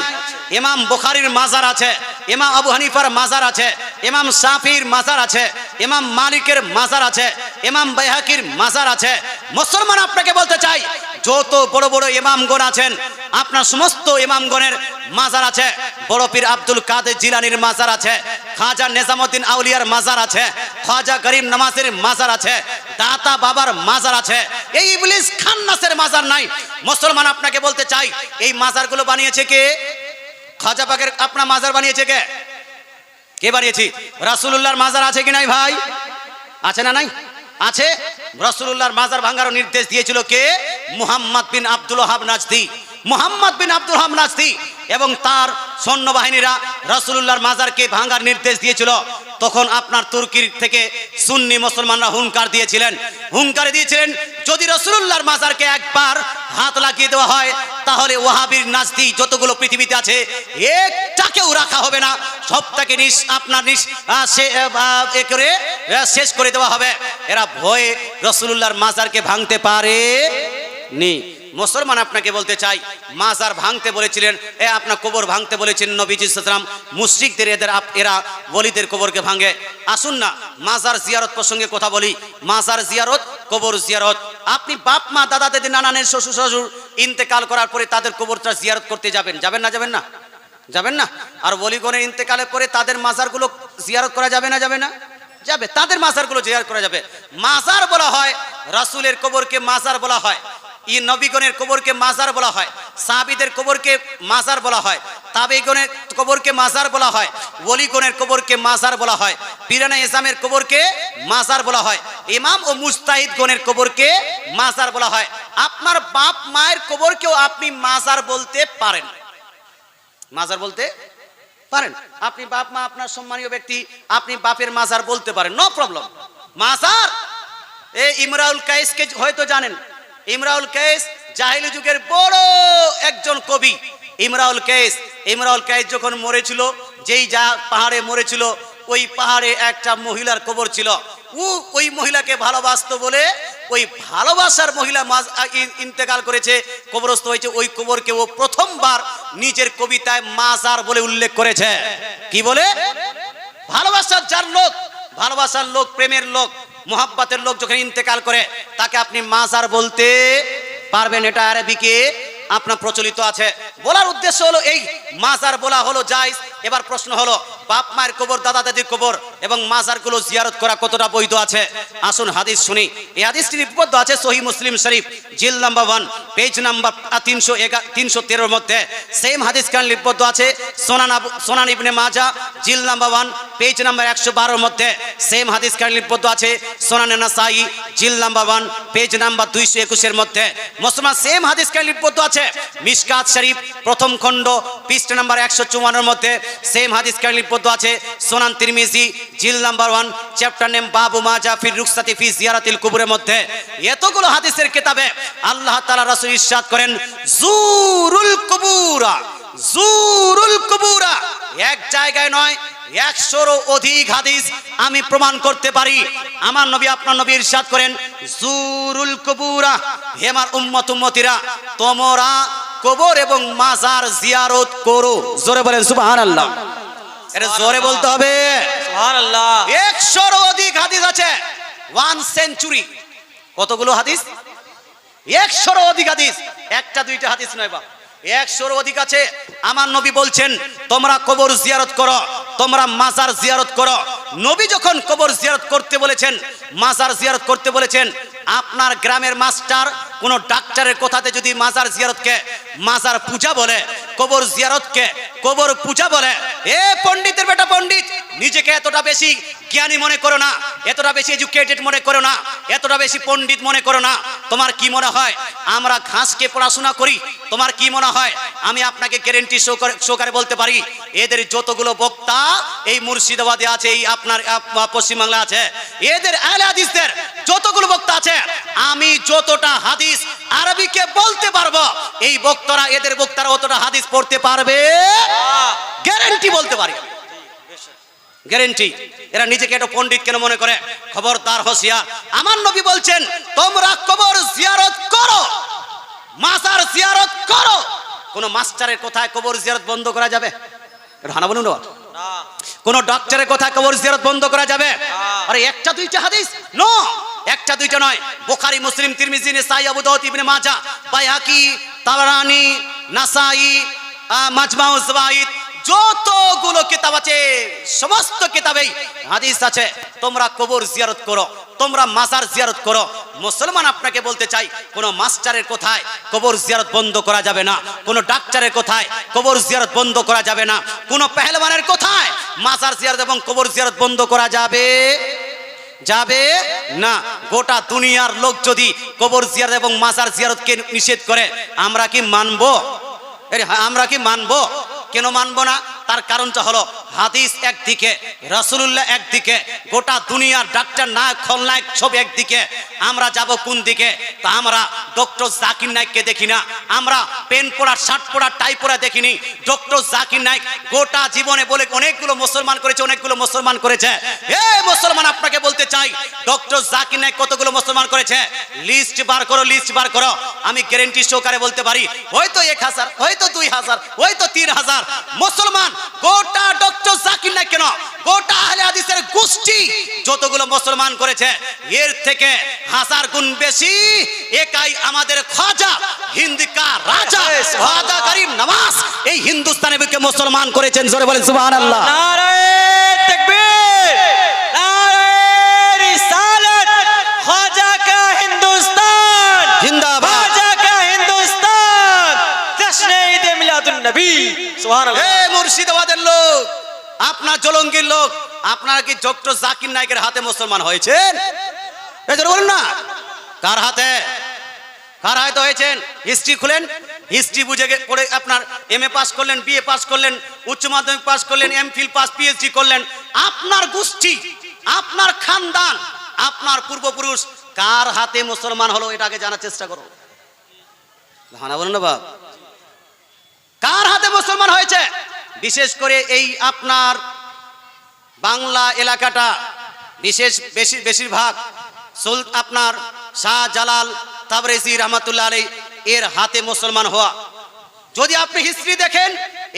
ইমাম বুখারীর মাজার আছে, ইমাম আবু হানিফার মাজার আছে, ইমাম শাফির মাজার আছে, ইমাম মালিকের মাজার আছে, ইমাম বাইহাকির মাজার আছে। মুসলমান আপনাকে বলতে চাই, যত বড় বড় ইমামগণ আছেন আপনার সমস্ত ইমামগণের মাজার আছে। বড় পীর আব্দুল কাদের জিলানীর মাজার আছে, খাজা নিজামউদ্দিন আউলিয়ার মাজার আছে, খাজা গরিব নওয়াজের মাজার আছে, দাতা বাবার মাজার আছে। এই ইবলিস খান্নাসের মাজার নাই। মুসলমান আপনাকে বলতে চাই, এই মাজারগুলো বানিয়েছে কে? খাজা পাকের আপনার মাজার বানিয়েছে কে? কে বানিয়েছি? রাসূলুল্লাহর মাজার আছে কি নাই ভাই? আছে না নাই? আছে। রাসূলুল্লাহর মাজার ভাঙার নির্দেশ দিয়েছিল কে? মুহাম্মদ বিন আব্দুল ওয়াহাব নাজদি। মুহাম্মদ বিন আব্দুল ওয়াহাব নাজদি এবং তার সৈন্যবাহিনীরা রাসূলুল্লাহর মাজারকে ভাঙার নির্দেশ দিয়েছিল। তখন আপনার তুর্কির থেকে সুন্নি মুসলমানরা হুঙ্কার দিয়েছিলেন, যদি রাসূলুল্লাহর মাজারকে একবার হাত লাগিয়ে দেওয়া হয় তাহলে ওয়াহাবির নাজদি যতগুলো পৃথিবীতে আছে একটাকেও রাখা হবে না, সবটাকে শেষ করে দেওয়া হবে। এরা ভয়ে রাসূলুল্লাহর মাজারকে ভাঙতে পারেনি। মুসলমান আপনাকে বলতে চাই, মাজার ভাঙতে বলেছিলেন, আপনার কবর ভাঙতে বলেছেন নবীজি সাল্লাল্লাহু আলাইহি ওয়াসাল্লাম। মুশরিকদের এরা ওলিদের কবরকে ভাঙে। আসুন না মাজার জিয়ারত প্রসঙ্গে কথা বলি। মাজার জিয়ারত, কবর জিয়ারত। আপনি বাপ মা দাদা দাদি নানা নানির শ্বশুর শ্বশুর ইন্তেকাল করার পরে তাদের কবরটা জিয়ারত করতে যাবেন না? যাবেন না? আর ওলিগণের ইন্তেকালের পরে তাদের মাজারগুলো জিয়ারত করা যাবে না? যাবে। তাদের মাজারগুলো জিয়ারত করা যাবে। মাজার বলা হয়, রাসূলের কবরকে মাজার বলা হয়, নবীগণের কবরকে মাজার বলা হয়, সাহাবীদের কবরকে মাজার বলা হয়, তাবেঈগণের কবরকে মাজার বলা হয়, ওলিগণের কবরকে মাজার বলা হয়, পীরানে ইসলামের কবরকে মাজার বলা হয়, ইমাম ও মুজতাহিদগণের কবরকে মাজার বলা হয়। আপনার বাপ মায়ের কবরকেও আপনি মাজার বলতে পারেন। মাজার বলতে পারেন। আপনি বাপ মা আপনার সম্মানীয় ব্যক্তি, আপনি বাপের মাজার বলতে পারেন, নো প্রবলেম। মাজার ইমরাউল কায়েসকে হয়তো জানেন। ইমরাউল কায়েস জাহিলি যুগের বড় একজন কবি। ইমরাউল কায়েস যখন মরেছিল, যেই পাহাড়ে মরেছিল, ওই পাহাড়ে একটা মহিলার কবর ছিল। ওই মহিলাকে ভালোবাসতো বলে ওই ভালোবাসার মহিলা ইন্তেকাল করেছে, কবরস্থ হয়েছে। ওই কবরকে ও প্রথমবার নিজের কবিতায় মাজার বলে উল্লেখ করেছে। কি বলে? ভালোবাসার লোক, প্রেমের লোক, মোহাব্বতের লোক যখন ইন্তেকাল করে তাকে আপনি মাজার বলতে পারবেন। এটা আরবিকে আপনার প্রচলিত আছে। বলার উদ্দেশ্য হলো এই মাজার বলা হলো জায়েজ। এবার প্রশ্ন হলো, বাপ মায়ের কবর, দাদা দাদির কবর এবং মাজারগুলো জিয়ারত করা কতটা বৈধ আছে? আসুন হাদিস শুনি। এই হাদিসটি লিপিবদ্ধ আছে সহিহ মুসলিম শরীফ, জিল নাম্বার 1, পেজ নাম্বার 313 মধ্যে। সেম হাদিস কান লিপিবদ্ধ আছে সুনান ইবনে মাজাহ, জিল নাম্বার 1, পেজ নাম্বার 112 মধ্যে। সেম হাদিস কান লিপিবদ্ধ আছে সুনান নাসাই, জিল নাম্বার 1, পেজ নাম্বার 221 মধ্যে। মুসলমান সেম হাদিস কান লিপিবদ্ধ আছে মিশকাত শরীফ, প্রথম খণ্ড, পৃষ্ঠা নাম্বার 154 মধ্যে। সেম হাদিস কান লিপিবদ্ধ আছে সুনান তিরমিজি, জিল নাম্বার 1, চ্যাপ্টার নেম বাবু মা জা ফি রুখসাতি ফি জিয়ারাতিল কুবুরের মধ্যে। এতগুলো হাদিসের কিতাবে আল্লাহ তাআলা রাসূল ইরশাদ করেন, জুরুল কুবুরা। এক জায়গায় নয়, 100-এরও অধিক হাদিস আমি প্রমাণ করতে পারি। আমার নবী, আপনার নবী ইরশাদ করেন, জুরুল কুবুরা, হে আমার উম্মতিরা, তোমরা কবর এবং মাজার জিয়ারত করো। জোরে বলেন সুবহানাল্লাহ। এটা জোরে বলতে হবে। সুবহানাল্লাহ। 100-এরও অধিক হাদিস আছে। 1 সেঞ্চুরি। কতগুলো হাদিস? 100-এরও অধিক হাদিস। একটা দুইটা হাদিস নয় বাবা, 100-এরও অধিক আছে। আমার নবী বলছেন, তোমরা কবর জিয়ারত করো, তোমরা মাজার জিয়ারত করো। নবী যখন কবর জিয়ারত করতে বলেছেন, মাজার জিয়ারত করতে বলেছেন, আপনার গ্রামের মাস্টার কোন ডাক্তারের কথাতে যদি মাজার জিয়ারতকে মাজার পূজা বলে, কবর জিয়ারতকে কবর পূজা বলে, পণ্ডিতের বেটা পণ্ডিত, নিজেকে এতটা বেশি জ্ঞানী মনে করো না, এতটা বেশি এডুকেটেড মনে করো না, এতটা বেশি পণ্ডিত মনে করো না। তোমার কি মনে হয় আমরা ঘাসকে পড়াশোনা করি? তোমার কি মনে হয়? আমি আপনাকে গ্যারান্টি সহকারে বলতে পারি, এদের যতগুলো বক্তা এই মুর্শিদাবাদে আছে, এই আপনার পশ্চিমবাংলা আছে, এদের আহলে হাদিসদের যতগুলো বক্তা আছে, আমি যতটা হাদিস আরবিকে বলতে পারবো, এই বক্তারা, এদের বক্তারা অতটা হাদিস পড়তে পারবে, গ্যারান্টি বলতে পারি। গ্যারেন্টি। এরা নিজেকে একটা পণ্ডিত কেন মনে করে? খবরদার, হোশিয়ার। আমার নবী বলছেন তোমরা কবর জিয়ারত করো, মাজার জিয়ারত করো। কোন মাস্টারের কোথায় কবর জিয়ারত বন্ধ করা যাবে? হানা বলুন না। কোন ডক্টরের কোথায় কবর জিয়ারত বন্ধ করা যাবে? আরে একটা দুইটা হাদিস নো, একটা দুইটা নয়। বুখারী, মুসলিম, তিরমিজি, নাসাই, আবু দাউদ, ইবনে মাজাহ, বাইহাকি, তাবরানী, নাসাই, মাজমাউজ যাওয়াইদ, যতগুলো কিতাব আছে সমস্ত কিতাবেই হাদিস আছে তোমরা কবর জিয়ারত করো, তোমরা মাজার জিয়ারত করো। মুসলমান আপনাকে বলতে চাই কোন মাস্টারের কোথায় কবর জিয়ারত বন্ধ করা যাবে না, কোন ডাক্তারের কোথায় কবর জিয়ারত বন্ধ করা যাবে না, কোন পেহলওয়ানের কোথায় মাজার জিয়ারত এবং কবর জিয়ারত বন্ধ করা যাবে যাবে না। গোটা দুনিয়ার লোক যদি কবর জিয়ারত এবং মাজার জিয়ারতকে নিষেধ করে আমরা কি মানবো? আমরা কি মানবো? কেন মানবো না? তার কারণটা হলো হাদিস একদিকে, রাসূলুল্লাহ একদিকে, গোটা দুনিয়ার ডাক্তার নায়ক খলনায়ক সব একদিকে, আমরা যাব কোন দিকে? তা আমরা ডক্টর জাকির নায়েককে দেখি না, আমরা পেন পড়া শার্ট পড়া টাই পড়া দেখিনি। ডক্টর জাকির নায়েক গোটা জীবনে বলে অনেকগুলো মুসলমান করেছে, অনেকগুলো মুসলমান করেছে। এ মুসলমান আপনাকে বলতে চাই ডক্টর জাকির নায়েক কতগুলো মুসলমান করেছে? লিস্ট বার করো, লিস্ট বার করো। আমি গ্যারান্টি সহকারে বলতে পারি হয়তো 1000, হয়তো 2000, হয়তো 3000 মুসলমান গোটা ডক্টর জাকির নায়েক কেন গোটা আহলে হাদিসের গোষ্ঠী যতগুলো মুসলমান করেছে এর থেকে 1000 গুণ বেশি একাই আমাদের খাজা হিন্দ কা রাজা খাজা গরিব নওয়াজ এই হিন্দুস্তানে বুকে মুসলমান করেছেন। জোরে বলেন সুবহানাল্লাহ। নারে তাকবীর, নারে রিসালাত, খাজা কা হিন্দুস্তান জিন্দাবাদ, খাজা কা হিন্দুস্তান, জশ্নে ঈদ মিলাদুন নবী। সুবহানাল্লাহ। এ মুর্শিদাবাদের লোক, আপনার জলঙ্গির লোক, আপনারা কি ডক্টর জাকির নায়েকের হাতে মুসলমান হয়েছেন? এই জোরে বলুন না। কার হাতে? কার হাতে হয়েছেন? হিস্ট্রি খুলেন, হিস্ট্রি বুঝে পড়ে আপনার এমএ পাস করলেন, বিএ পাস করলেন, উচ্চ মাধ্যমিক পাস করলেন, এমফিল পাস, পিএইচডি করলেন। আপনার গোষ্ঠী, আপনার খানদান, আপনার পূর্বপুরুষ কার হাতে মুসলমান হলো এটাকে জানার চেষ্টা করো। হানা বলুন না বাপ, কার হাতে মুসলমান হয়েছে? বিশেষ করে এই আপনার বাংলা এলাকাটা বেশিরভাগ আপনার শাহজালাল তাবরেজি রহমাতুল্লাহ আলাইহি এর হাতে মুসলমান হওয়া। যদি আপনি হিস্ট্রি দেখেন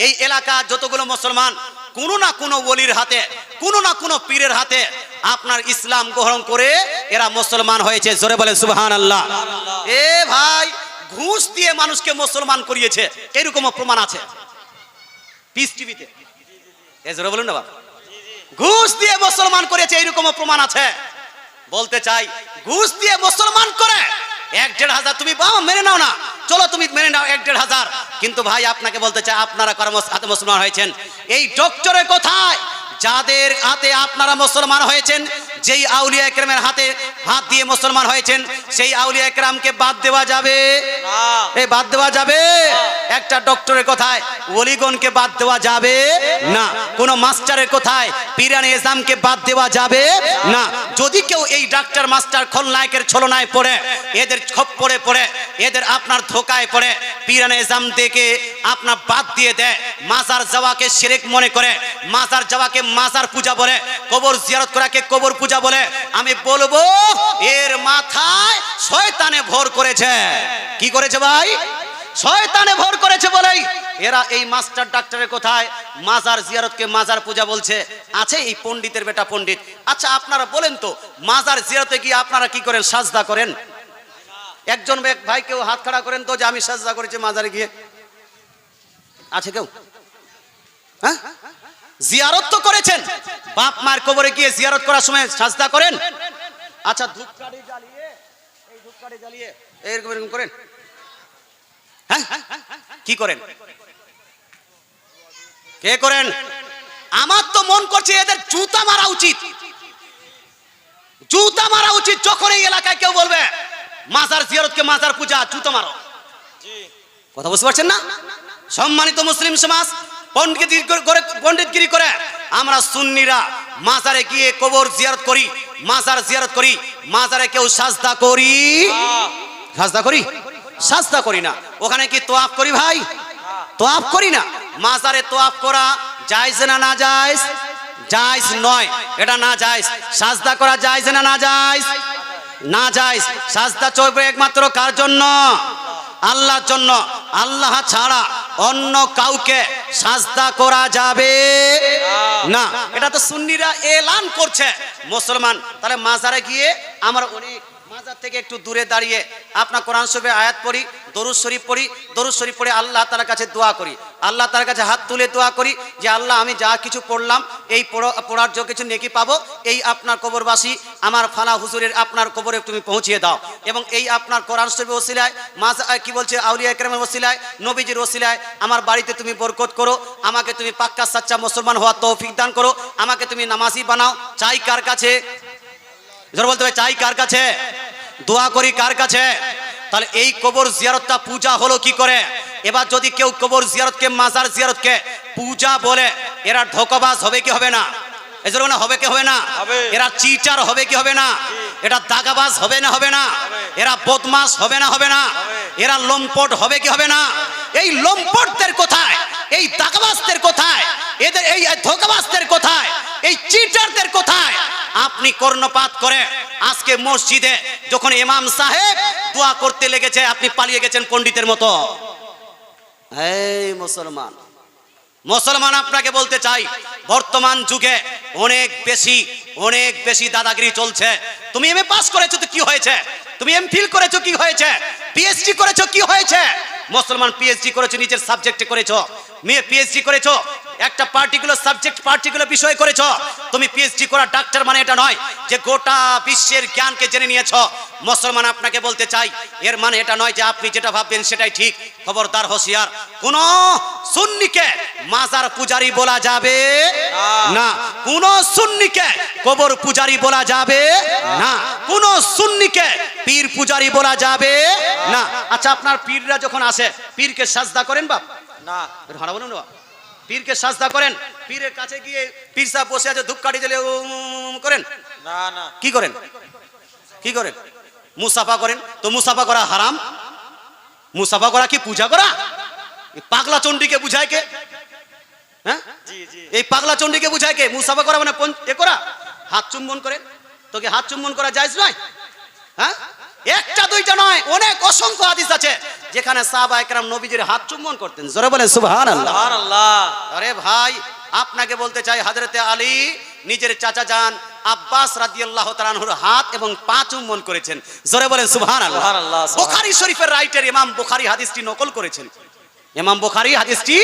এই এলাকা যতগুলো মুসলমান কোনো না কোনো ওলির হাতে, কোনো না কোনো পীরের হাতে আপনার ইসলাম গ্রহণ করে এরা মুসলমান হয়েছে। জোরে বলেন সুবহানাল্লাহ। এ ভাই, ঘুষ দিয়ে মানুষকে মুসলমান করিয়েছে এরকম প্রমাণ আছে পিস টিভিতে। এ জোরে বলুন না বাবা, ঘুষ দিয়ে মুসলমান করেছে এরকম প্রমাণ আছে। বলতে চাই ঘুষ দিয়ে মুসলমান করে 1-1500 তুমি মেনে নাও না, চলো তুমি মেনে নাও 1-1500, কিন্তু ভাই আপনাকে বলতে চাই আপনারা কার হাতে মুসলমান হয়েছেন? এই ডক্টরের কোথায় যাদের হাতে আপনারা মুসলমান হয়েছেন, যেই আউলিয়া একরামের হাতে হাত দিয়ে মুসলমান হয়েছেন সেই আউলিয়া একরামকে বাদ দেওয়া যাবে না। এই বাদ দেওয়া যাবে? একটা ডক্টরের কোথায় ওলিগণকে বাদ দেওয়া যাবে না। কোন মাস্টারের কোথায় পীরানে এজামকে বাদ দেওয়া যাবে না। যদি কেউ এই ডাক্তার মাস্টার খলনায়কের ছলনায় পড়ে, এদের খপ্পরে পড়ে, এদের আপনার ধোকায় পড়ে পীরানে এজাম থেকে আপনার বাদ দিয়ে দেয়, মাজার যাওয়াকে শিরক মনে করে, মাজার যাওয়াকে মাজার পূজা বলে, কবর জিয়ারত করাকে কবর পূজা বলে, আমি বলবো এর মাথায় শয়তানে ভর করেছে। কি করেছে ভাই? শয়তানে ভর করেছে বলেই এরা এই মাস্টার ডাক্তারের কোথায় মাজার জিয়ারতকে মাজার পূজা বলছে। আছে এই পণ্ডিতের বেটা পণ্ডিত। আচ্ছা আপনারা বলেন তো, মাজার জিয়ারতে গিয়ে আপনারা কি করেন? সাজদা করেন? একজন ভাই কেউ হাত খাড়া করেন তো যে আমি সাজদা করেছি মাজারে গিয়ে? আছে কেউ? হ্যাঁ, জিয়ারত তো করেছেন, বাপ মার কবরে গিয়ে জিয়ারত করার সময় সাজদা করেন? আচ্ছা ধূপকাঠি জ্বালিয়ে, এই ধূপকাঠি জ্বালিয়ে এরকম এরকম করেন? হ্যাঁ, কি করেন? কে করেন? আমার তো মন করছে এদের জুতা মারা উচিত, জুতা মারা উচিত। যখন এই এলাকায় কেউ বলবে মাজার জিয়ারতকে মাজার পূজা, জুতা মারো। কথা বুঝতে পারছেন না? সম্মানিত মুসলিম সমাজ, পণ্ডিতগিরি করে আমরা সুন্নিরা মাজারে গিয়ে কবর জিয়ারত করি, মাজার জিয়ারত করি, মাজারে কেউ সাজদা করি? সাজদা করি? সাজদা করি না। ওখানে কি তোয়াফ করি ভাই? তোয়াফ করি না। মাজারে তোয়াফ করা জায়েজ না না জায়েজ? জায়েজ নয়, এটা না জায়েজ। সাজদা করা জায়েজ না না জায়েজ? না জায়েজ। সাজদা চলবে একমাত্র কার জন্য? আল্লাহর জন্য। আল্লাহ ছাড়া অন্য কাউকে সাজদা করা যাবে না। এটা তো সুন্নিরা এলান করছে। মুসলমান তাহলে মাজারে গিয়ে আমরা অনেক মাজার থেকে একটু দূরে দাঁড়িয়ে আপনার কোরআন শরীফের আয়াত পড়ি, দরুদ শরীফ পড়ি, দরুদ শরীফ পড়ে আল্লাহ তাআলার কাছে দোয়া করি, আল্লাহ তাআলার কাছে হাত তুলে দোয়া করি যে আল্লাহ আমি যা কিছু পড়লাম এই পড়ার যে কিছু নেকি পাবো, এই আপনার কবরবাসী আমার ফালা হুজুরের আপনার কবরে তুমি পৌঁছিয়ে দাও। এবং এই আপনার কোরআন শরীফের ওসিলায় কি বলছে আউলিয়া কেরামের ওসিলায়, নবীজির ওসিলায় আমার বাড়িতে তুমি বরকত করো, আমাকে তুমি পাক্কা সাচ্চা মুসলমান হওয়ার তৌফিক দান করো, আমাকে তুমি নামাজি বানাও। চাই কার কাছে? জোরে বলতে হবে, চাই কার কাছে? দোয়া করি কার কাছে? তাহলে এই কবর জিয়ারতটা পূজা হলো কি করে? এবার যদি কেউ কবর জিয়ারতকে, মাজার জিয়ারতকে পূজা বলে, এরা ধোঁকাবাজ হবে কি হবে না? এজন্য না হবে কি হবে না? এরা চিটার হবে কি হবে না? এটা দাগাবাজ হবে না হবে না? এরা বদমাশ হবে না হবে না? এরা লম্পট হবে কি হবে না? এই লম্পটদের কোথায়? এই দাগাবাজদের কোথায়? এদের এই ধোঁকাবাজদের কোথায়? এই চিটারদের কোথায়? আপনি কর্ণপাত করে আজকে মসজিদে যখন ইমাম সাহেব দোয়া করতে লেগেছে আপনি পালিয়ে গেছেন পণ্ডিতের মতো। এই মুসলমান, মুসলমান আপনাকে বলতে চাই বর্তমান যুগে অনেক বেশি দাদাগিরি চলছে। তুমি এমএ পাস করেছো তো কি হয়েছে? তুমি এমফিল করেছো কি হয়েছে? পিএইচডি করেছো কি হয়েছে? মুসলমান পিএইচডি করেছো নিজের সাবজেক্টে করেছো, মেয়ে পিএইচডি করেছো একটা পার্টিকুলার সাবজেক্ট পার্টিকুলার বিষয় করেছো। তুমি পিএইচডি করা ডাক্তার মানে এটা নয় যে গোটা বিশ্বের জ্ঞানকে জেনে নিয়েছো। মুসলমান আপনাকে বলতে চাই এর মানে এটা নয় যে আপনি যেটা ভাববেন সেটাই ঠিক। খবরদার, হুঁশিয়ার, কোন সুন্নিকে মাজার পূজারি বলা যাবে না, কোন সুন্নিকে কবর পূজারি বলা যাবে না, কোন সুন্নিকে পীর পূজারি বলা যাবে না। আচ্ছা, আপনার পীররা যখন আসে পীরকে সাজদা করেন বাপ? না। ভাড়া বলুন না, পীরকে সাজদা করেন? পীরের কাছে গিয়ে পীর সাহেব বসে আছে ধূপকাঠি দিলে করেন? না না। কি করেন? কি করেন? মুসাফা করেন। তো মুসাফা করা হারাম? মুসাফা করা কি পূজা করা? পাগলা চণ্ডীকে বুঝায় কে? হ্যাঁ, এই পাগলা চণ্ডীকে বুঝায় কে? মুসাফা করা মানে এ করা? হাত চুম্বন করে তোকে হাত চুম্বন করা জায়েজ নয়? হ্যাঁ, একটা দুইটা নয়, অনেক অসংখ্য হাদিস আছে যেখানে সাহাবায়ে কেরাম নবীজির হাত চুম্বন করতেন। জোরে বলেন সুবহানাল্লাহ। সুবহানাল্লাহ। আরে ভাই, আপনাকে বলতে চাই হযরতে আলী নিজের চাচা যান আব্বাস রাদিয়াল্লাহু তাআলা আনহুর হাত এবং পা চুম্বন করেছেন। জোরে বলেন সুবহানাল্লাহ। সুবহানাল্লাহ। বুখারী শরীফের রাইটার ইমাম বুখারী হাদিসটি নকল করেছেন। ইমাম বুখারী হাদিসটি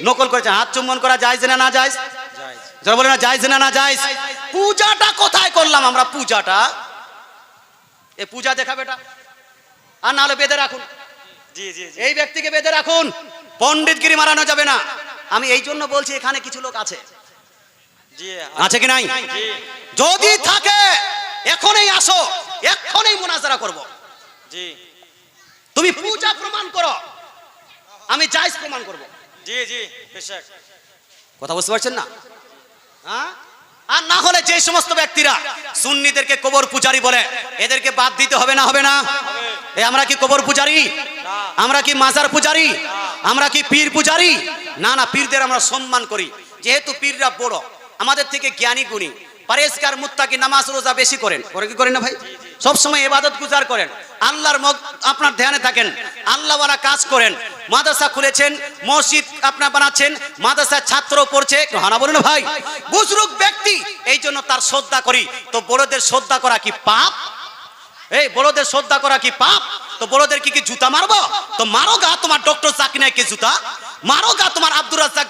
নকল করেছেন। হাত চুম্বন করা জায়েজ না না জায়েজ? জায়েজ। জোরে বলেন না, জায়েজ না না জায়েজ? পূজাটা কোথায় করলাম আমরা? পূজাটা এই পূজা দেখাবে এটা, আর নাহলে বেঁধে রাখুন। জি জি জি। এই ব্যক্তিকে বেঁধে রাখুন, পণ্ডিতগিরি মারানো যাবে না। আমি এই জন্য বলছি এখানে কিছু লোক আছে, জি আছে কি নাই? জি। যদি থাকে এখনই আসো, এখনই মুনাজারা করব। জি তুমি পূজা প্রমাণ করো, আমি জায়েজ প্রমাণ করব। জি জি বেশক। কথা বুঝতে পারছেন না? হ্যাঁ, আর না হলে যে সমস্ত ব্যক্তিরা সুন্নিদেরকে কবর পূজারি বলে এদেরকে বাদ দিতে হবে না হবে না? এ আমরা কি কবর পূজারি? আমরা কি মাজার পূজারি? আমরা কি পীর পূজারি? না না, পীরদের আমরা সম্মান করি, যেহেতু পীররা বড়, আমাদের থেকে জ্ঞানী গুণী, পরেশগার, মুত্তাকি, নামাজ রোজা বেশি করেন। করে কি করেন না ভাই? সব সময় ইবাদত গুজার করেন, আল্লাহর আপনার ধ্যানে থাকেন, আল্লাহওয়ালা কাজ করেন, মাদ্রাসা খুলেছেন, মসজিদ আপনার বানাচ্ছেন, মাদ্রাসার ছাত্র পড়ছে। হানা বলুন ভাই, বুজরুগ ব্যক্তি, এই জন্য তার শ্রদ্ধা করি। তো বড়দের শ্রদ্ধা করা কি পাপ? এই বড়দের শ্রদ্ধা করা কি পাপ? তো বড়দের কি জুতা মারবো? তো মারো গা তোমার ডক্টর জাকির নায়েককে জুতা, মারো গা তোমার আব্দুর রাজ্জাক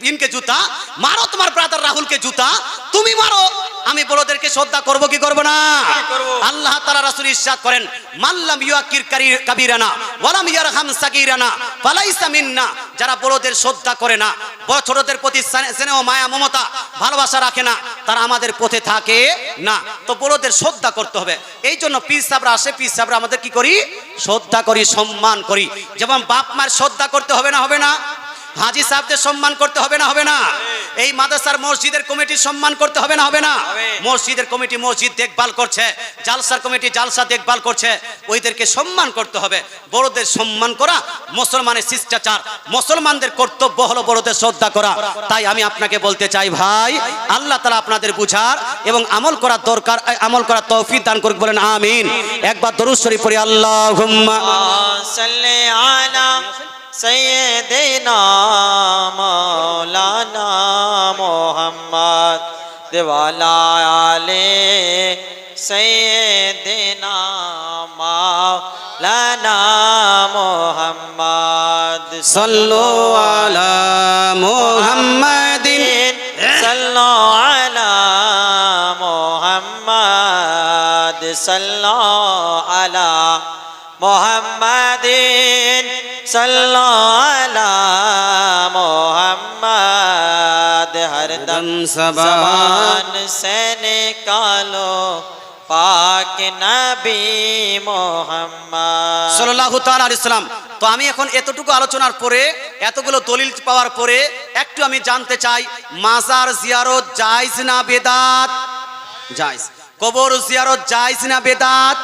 বিনকে জুতা, মারো তোমার ব্রাদার রাহুলকে জুতা, তুমি মারো। আমি বড়দেরকে শ্রদ্ধা করব কি করব না? আল্লাহ তাআলা রাসূল ইরশাদ করেন, মাল্লাম ইউকির কাবীরানা ওয়ালাম ইয়ারহাম সাগীরানা ফালাইসা মিন্না। যারা বড়দের শ্রদ্ধা করে না, বড় ছোটদের প্রতি স্নেহ, মায়া, মমতা, ভালোবাসা রাখে না, তারা আমাদের পথে থাকে না। তো বড়দের শ্রদ্ধা করতে হবে। এই জন্য পীর সাহেবরা আসে, পীর সাহেবরা আমাদের কি করি? শ্রদ্ধা করি, সম্মান করি। যেমন বাপ মায়ের শ্রদ্ধা করতে হবে না হবে না? হাজী সাহেবদের সম্মান করতে হবে না হবে না? এই মাদ্রাসার মসজিদের কমিটির সম্মান করতে হবে না হবে না? হবে। মসজিদের কমিটি মসজিদ দেখভাল করছে, জালসার কমিটি জালসা দেখভাল করছে, ওইদেরকে সম্মান করতে হবে। বড়দের সম্মান করা মুসলমানের শিষ্টাচার, মুসলমানদের কর্তব্য হলো বড়দের শ্রদ্ধা করা। তাই আমি আপনাকে বলতে চাই ভাই, আল্লাহ তাআলা আপনাদের বুঝার এবং আমল করার দরকার, আমল করার তৌফিক দান করুক, বলেন আমিন। একবার দরুদ শরীফ পড়ি, আল্লাহুম্মা সাল্লি আলা সাইয়্যিদিনা মাওলানা মুহাম্মদ দেওয়ালা আলে সাইয়্যিদিনা মাওলানা মুহাম্মদ সাল্লু আলা মুহাম্মাদিন সাল্লু আলা মুহাম্মদ সাল্লু আলা মুহাম্মাদিন সাল্লু আলা মুহাম্মদ হরদম জবান से निकालो পাক নবী মুহাম্মদ সাল্লাল্লাহু তাআলা আলাইহি সাল্লাম। তো আমি এখন এতটুকু আলোচনার পরে, এতগুলো দলিল পাওয়ার পরে একটু আমি জানতে চাই, মাজার জিয়ারত জায়েজ না বেদাত? জায়েজ। কবর জিয়ারত জায়েজ না বেদাত?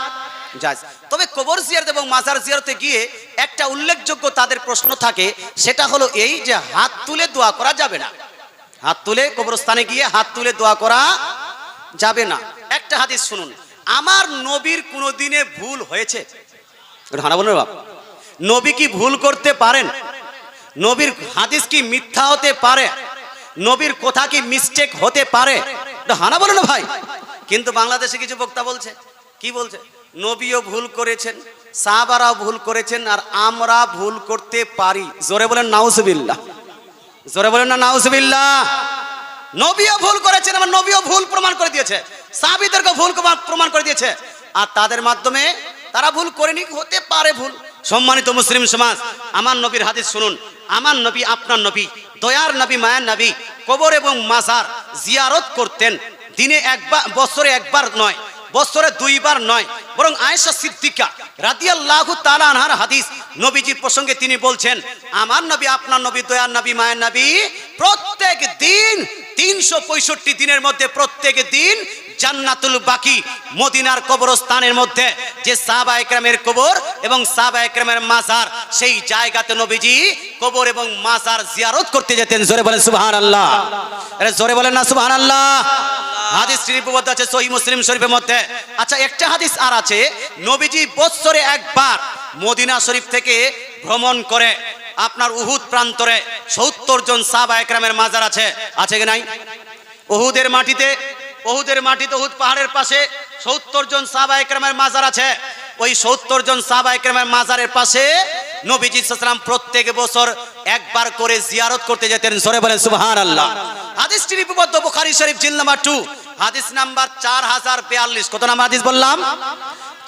জায়েজ। তবে কবর জিয়ারত এবং মাজার জিয়ারতে গিয়ে একটা উল্লেখযোগ্য তাদের প্রশ্ন থাকে, সেটা হলো এই যে হাত তুলে দোয়া করা যাবে না। হাত তুলে কবরস্থানে গিয়ে হাত তুলে দোয়া করা যাবে না। একটা হাদিস শুনুন, আমার নবীর কোনোদিনে ভুল হয়েছে? হানা বলুন বাপ, নবী কি ভুল করতে পারেন? নবীর হাদিস কি মিথ্যা হতে পারে? নবীর কথা কি মিস্টেক হতে পারে? হানা বলুন না ভাই। কিন্তু বাংলাদেশে কিছু বক্তা বলছে, কি বলছে? নবীও ভুল করেছেন, সাহাবারাও ভুল করেছেন, আর আমরা ভুল করতে পারি। জোরে বলেন নাউজুবিল্লাহ, জোরে বলেন না নাউজুবিল্লাহ। নবীও ভুল করেছেন, আমার নবীও ভুল প্রমাণ করে দিয়েছে, সাহাবীদেরকে ভুল প্রমাণ করে দিয়েছে, আর তাদের মাধ্যমে তারা ভুল করেনি, হতে পারে ভুল। সম্মানিত মুসলিম সমাজ, আমার নবীর হাদিস শুনুন। আমার নবী, আপনার নবী, দয়ার নবী, মায়ার নবী কবর এবং মাজার জিয়ারত করতেন। দিনে একবার, বছরে একবার নয়, বছরে দুইবার নয়, বরং আয়েশা সিদ্দিকা রাদিয়াল্লাহু তাআলা আনহার হাদিস, নবীজি প্রসঙ্গে তিনি বলছেন, আমার নবী, আপনার নবী, দয়ার নবী, মায়ের নবী প্রত্যেক দিন 365 দিনের মধ্যে প্রত্যেক দিন জান্নাতুল বাকি মদিনার কবরস্থানের মধ্যে যে সাহাবায়ে কেরামের কবর এবং সাহাবায়ে কেরামের মাজার, সেই জায়গাতে নবীজি কবর এবং মাজার জিয়ারত করতে যেতেন। জোরে বলেন সুবহানাল্লাহ, আরে জোরে বলেন না সুবহানাল্লাহ। হাদিস লিপিবদ্ধ আছে সহিহ মুসলিম শরীফের মধ্যে। আচ্ছা, একটা হাদিস আর আছে, নবীজি বছরে একবার মদিনা শরীফ থেকে ভ্রমণ করে আপনার উহুদ প্রান্তরে 70 জন সাহাবায়ে কেরামের মাজার আছে, আছে কি নাই? উহুদের মাটিতে, উহুদের মাটিতে, উহুদ পাহাড়ের পাশে 70 জন সাহাবায়ে কেরামের মাজার আছে। ওই 70 জন সাহাবায়ে কেরামের মাজারের পাশে নবীজি সাল্লাল্লাহু আলাইহি ওয়াসাল্লাম প্রত্যেক বছর একবার করে জিয়ারত করতে যেতেন। জোরে বলেন সুবহানাল্লাহ। হাদিসটি লিপিবদ্ধ বুখারী শরীফ জিলদ নাম্বার 2 হাদিস নাম্বার 4042। কত নাম্বার হাদিস বললাম?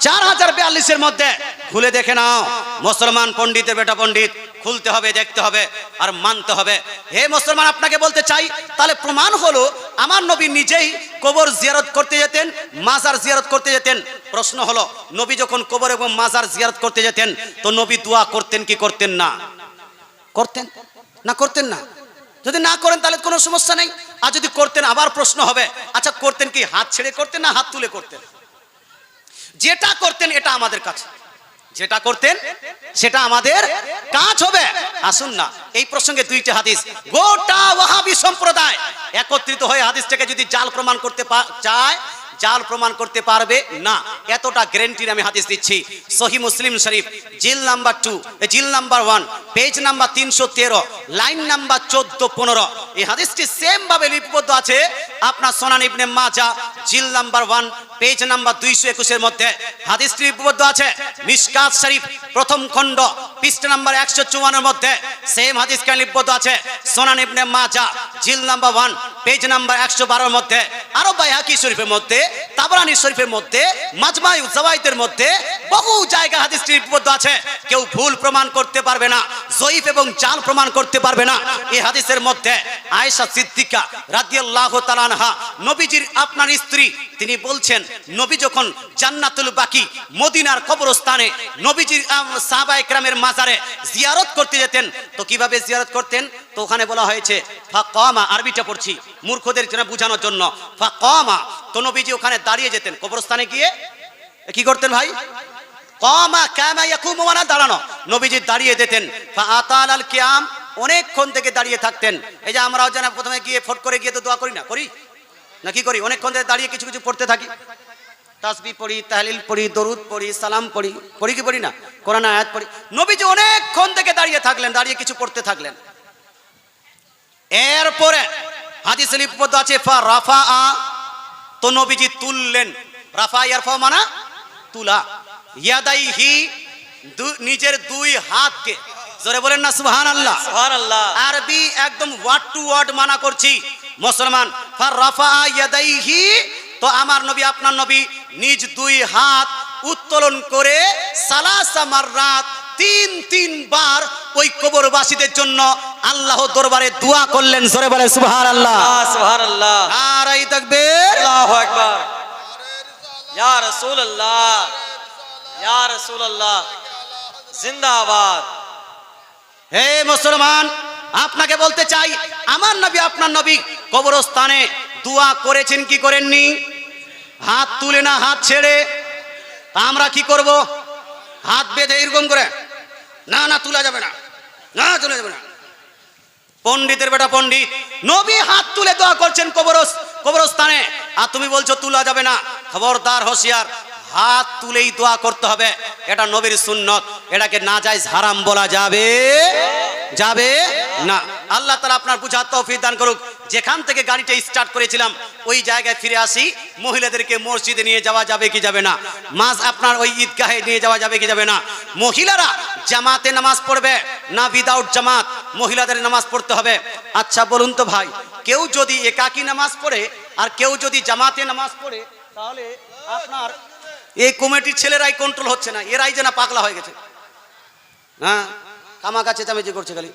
4042 এর মধ্যে খুলে দেখে নাও। মুসলমান পণ্ডিতের বেটা পণ্ডিত, খুলতে হবে, দেখতে হবে আর মানতে হবে। হে মুসলমান, আপনাকে বলতে চাই, তাহলে প্রমাণ হলো আমার নবী নিজেই কবর জিয়ারত করতে যেতেন, মাজার জিয়ারত করতে যেতেন। প্রশ্ন হলো, নবী যখন কবর এবং মাজার জিয়ারত করতে যেতেন, তো নবী দোয়া করতেন কি করতেন না? করতেন না করতেন না? যদি না করেন তাহলে কোনো সমস্যা নেই, আর যদি করতেন আবার প্রশ্ন হবে, আচ্ছা করতেন কি হাত ছেড়ে করতেন না হাত তুলে করতেন? যেটা করতেন এটা আমাদের কাছে, যেটা করতেন সেটা আমাদের কাজ হবে। আসুন না, এই প্রসঙ্গে দুইটা হাদিস, গোটা ওয়াহাবি সম্প্রদায় একত্রিত হয়ে হাদিসটাকে যদি জাল প্রমাণ করতে চায়, জাল প্রমাণ করতে পারবে না, এতটা গ্যারান্টি আমি হাদিস দিচ্ছি। সহিহ মুসলিম শরীফ জিল নাম্বার 2, জিল number 1, page number 313, line number 14-15। এই হাদিসটি সেম ভাবে লিপিবদ্ধ আছে আপনার সুনান ইবনে মাজাহ জিল নাম্বার 1, পেজ নাম্বার 221 এর মধ্যে। হাদিসটি লিপিবদ্ধ আছে মিশকাত শরীফ প্রথম খণ্ড পৃষ্ঠা নাম্বার 154 এর মধ্যে। সেম হাদিস কেন লিপিবদ্ধ আছে সুনান ইবনে মাজাহ জিল নাম্বার 1, পেজ নাম্বার 112 এর মধ্যে। আরো বাইহাকি শরীফের মধ্যে তাবরানী শরীফের মধ্যে, মাজমাউ জাওয়াইদের মধ্যে বহু জায়গা হাদিসটি লিপিবদ্ধ আছে। কেউ ভুল প্রমাণ করতে পারবে না, জয়ীফ এবং জাল প্রমাণ করতে পারবে না। এই হাদিসের মধ্যে আয়েশা সিদ্দিকা রাদিয়াল্লাহু তাআলা আনহা, নবীজির আপনার স্ত্রী, তিনি বলছেন নবী যখন জান্নাতুল বাকি মদিনার কবরস্থানে নবীজির সাহাবায়ে কেরামের মাজারে জিয়ারত করতে যেতেন, তো কিভাবে জিয়ারত করতেন? তো ওখানে বলা হয়েছে ফাকামা, আরবিটা পড়ছি মূর্খদের জন্য বোঝানোর জন্য, ফাকামা, তো নবীজি ওখানে দাঁড়িয়ে যেতেন। কবরস্থানে গিয়ে কি করতেন ভাই? কামা, কামা ইয়াকুমু, মানে দাঁড়ানো। নবীজি দাঁড়িয়ে যেতেন। ফাআতাল আল কিয়াম, অনেকক্ষণ থেকে দাঁড়িয়ে থাকতেন। এই যে আমরাও যেন প্রথমে গিয়ে ফট করে গিয়ে তো দোয়া করি না, করি না কি করি? অনেকক্ষণ থেকে দাঁড়িয়ে কিছু কিছু পড়তে থাকি, তাসবিহ পড়ি, তাহলিল পড়ি, দরুদ পড়ি, সালাম পড়ি, পড়ি কি পড়ি না? কোরআন আয়াত পড়ি। নবীজি অনেকক্ষণ থেকে দাঁড়িয়ে থাকলেন, দাঁড়িয়ে কিছু পড়তে থাকলেন। এরপরে হাদিসে লিপিবদ্ধ আছে ফা রাফা, তো নবীজি তুললেন। রাফা ইয়ারফা মানে তুলা। ইয়াদাইহি, নিজের দুই হাতকে, জোরে বলেন না সুবহানাল্লাহ। সুবহানাল্লাহ। আরবি একদম ওয়ার্ড টু ওয়ার্ড মানা করছি মুসলমান। ফা রাফা ইয়াদাইহি, তো আমার নবী আপনার নবী নিজ দুই হাত উত্তোলন করে সালাসা মাররাত, তিন বার ওই কবরবাসীদের জন্য আল্লাহ দরবারে দোয়া করলেন। জোরে বলেন সুবহানাল্লাহ। সুবহানাল্লাহ। নারায়ে তাকবীর, আল্লাহু আকবার। ইয়া রাসূলুল্লাহ, ইয়া রাসূলুল্লাহ, জিন্দাবাদ। হে মুসলমান, আপনাকে বলতে চাই আমার নবী আপনার নবী কবরস্থানে দোয়া করেছেন কি করেননি? হাত তুলে না হাত ছেড়ে। আমরা কি করব? হাত বেঁধে এরকম করে, না না তোলা যাবে না, না তোলা যাবে না। পণ্ডিতের বেটা পণ্ডিত, নবী হাত তুলে দোয়া করছেন কবরস্থানে, আর তুমি বলছো তোলা যাবে না। খবরদার, হোশিয়ার, হাত তুলেই দোয়া করতে হবে। এটা নবীর সুন্নত, এটাকে নাজায়েজ হারাম বলা যাবে যাবে না। আল্লাহ তাআলা আপনার বুঝার তৌফিক দান করুক। যেখান থেকে গাড়িটা স্টার্ট করেছিলাম ওই জায়গায় ফিরে আসি। মহিলাদেরকে মসজিদে নিয়ে যাওয়া যাবে কি যাবে না? মাস আপনার ওই ঈদগাহে নিয়ে যাওয়া যাবে কি যাবে না? মহিলারা জামাতে নামাজ পড়বে না উইদাউট জামাত? মহিলাদের নামাজ পড়তে হবে। আচ্ছা বলুন তো ভাই, কেউ যদি একাকী নামাজ পড়ে আর কেউ যদি জামাতে নামাজ পড়ে, তাহলে আপনার এই কমিটির ছেলেরাই কন্ট্রোল হচ্ছে না, এরাই যেন পাগলা হয়ে গেছে। হ্যাঁ, কামাকা চেঁচামেচি করছে খালি।